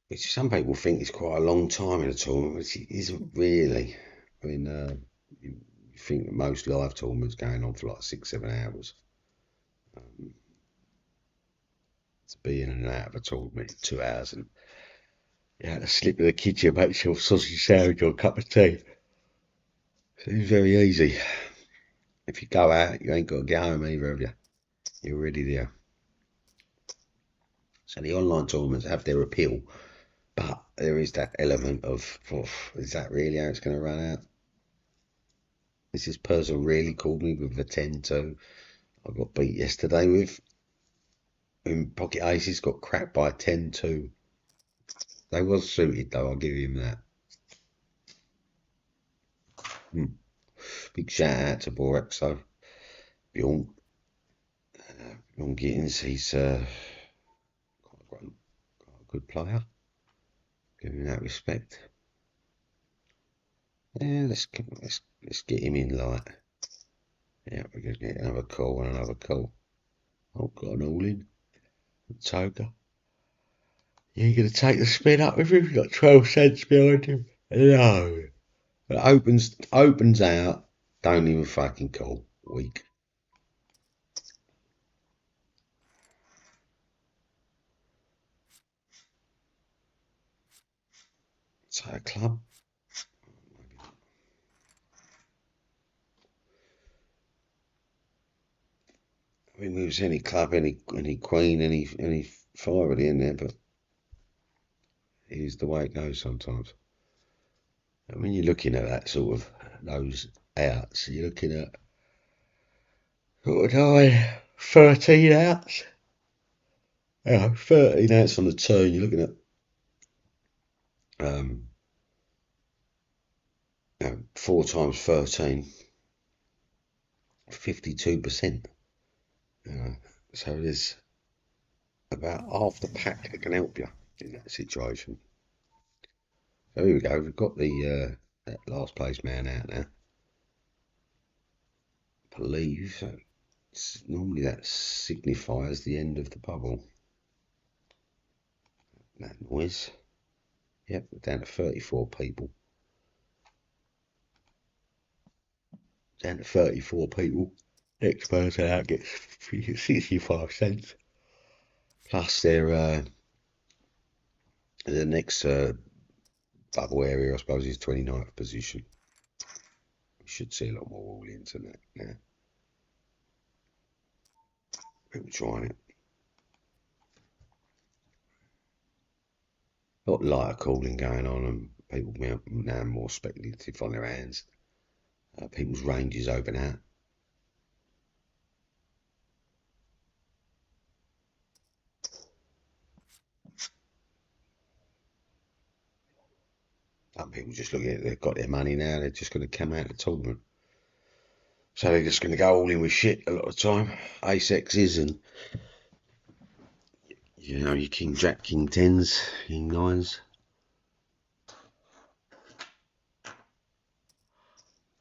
A: Which some people think is quite a long time in a tournament, which it isn't really. I mean, you think that most live tournaments going on for like 6-7 hours. To be in and out of a tournament 2 hours and you had to slip to the kitchen, make yourself sausage sandwich or a cup of tea. So it's very easy. If you go out, you ain't got to get home either, have you? You're already there. So the online tournaments have their appeal, but there is that element of, is that really how it's going to run out? Is this person really called me with a 10-2? I got beat yesterday with, in pocket aces, got cracked by a 10-2. They was suited though, I'll give him that. Big shout out to Borexo, Bjorn. Bjorn Gittins, he's quite a good player. Give him that respect. Yeah, let's get him in light. Yeah, we're gonna get another call and another call. Oh, got an all in. Toga. You ain't gonna take the spin up with him? You've got 12 cents behind him. No. It opens out. Don't even fucking call. Weak. So a club. I mean, it was any club, any queen, any five in there, but here's the way it goes sometimes. And when you're looking at that sort of those outs, you're looking at what would 13 outs. Yeah, 13 outs on the turn. You're looking at 4 times 13, 52%. So there's about half the pack that can help you in that situation. So here we go. We've got the that last place man out now. I believe normally that signifies the end of the bubble. That noise. Yep, we're down to 34 people. Down to 34 people. Next person out gets 65 cents. Plus their the next bubble area, I suppose, is 29th position. We should see a lot more all-ins than that now. People trying it. A lot lighter calling going on, and people now more speculative on their hands. People's ranges open out. Some people just look at it, they've got their money now, they're just going to come out of the tournament. So they're just going to go all in with shit a lot of the time. Ace X's and, you know, your King Jack, King Tens, King Nines.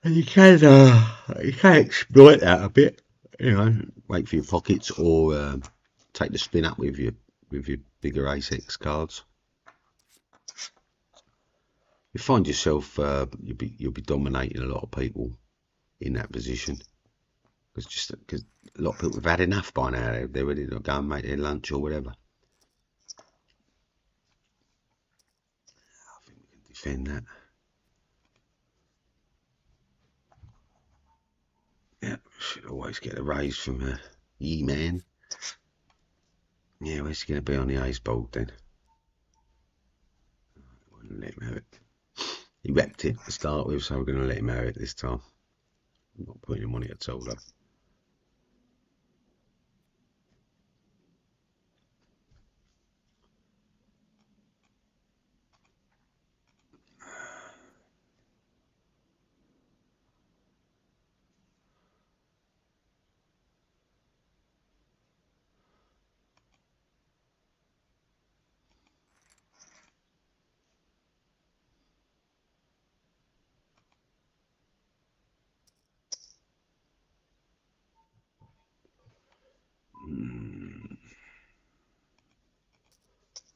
A: And you can exploit that a bit, you know, wait for your pockets or take the spin up with your bigger Ace X cards. You find yourself you'll be dominating a lot of people in that position because a lot of people have had enough by now. They're ready to go and make their lunch or whatever. I think we can defend that. Yeah, should always get a raise from E-Man. Yeah, where's he going to be on the ace board then? Wouldn't let him have it. He wrecked it to start with, so we're going to let him have it this time. I'm not putting him on it at all, though.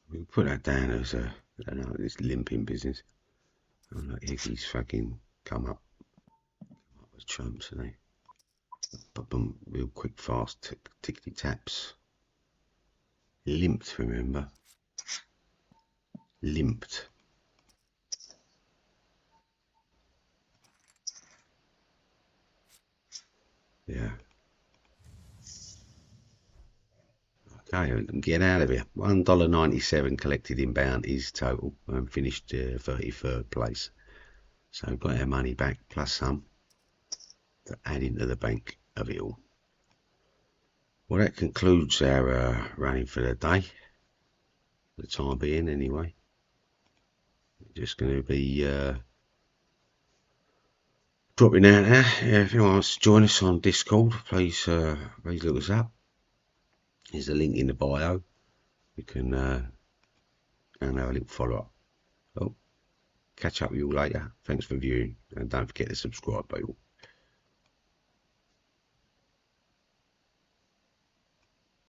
A: We'll put that down as I don't know, this limping business. I'm like Hicky's fucking come up with trumps, and they put them real quick, fast, tickety taps. Limped, remember? Limped. Yeah. Okay, get out of here. $1.97 collected in bounties total and finished 33rd place. So got our money back plus some to add into the bank of it all. Well, that concludes our running for the day. For the time being, anyway. We're just going to be dropping out there. Yeah, if anyone wants to join us on Discord, please look us up. There's a link in the bio. You can and have a little follow up. Oh, catch up with you all later. Thanks for viewing, and don't forget to subscribe, people.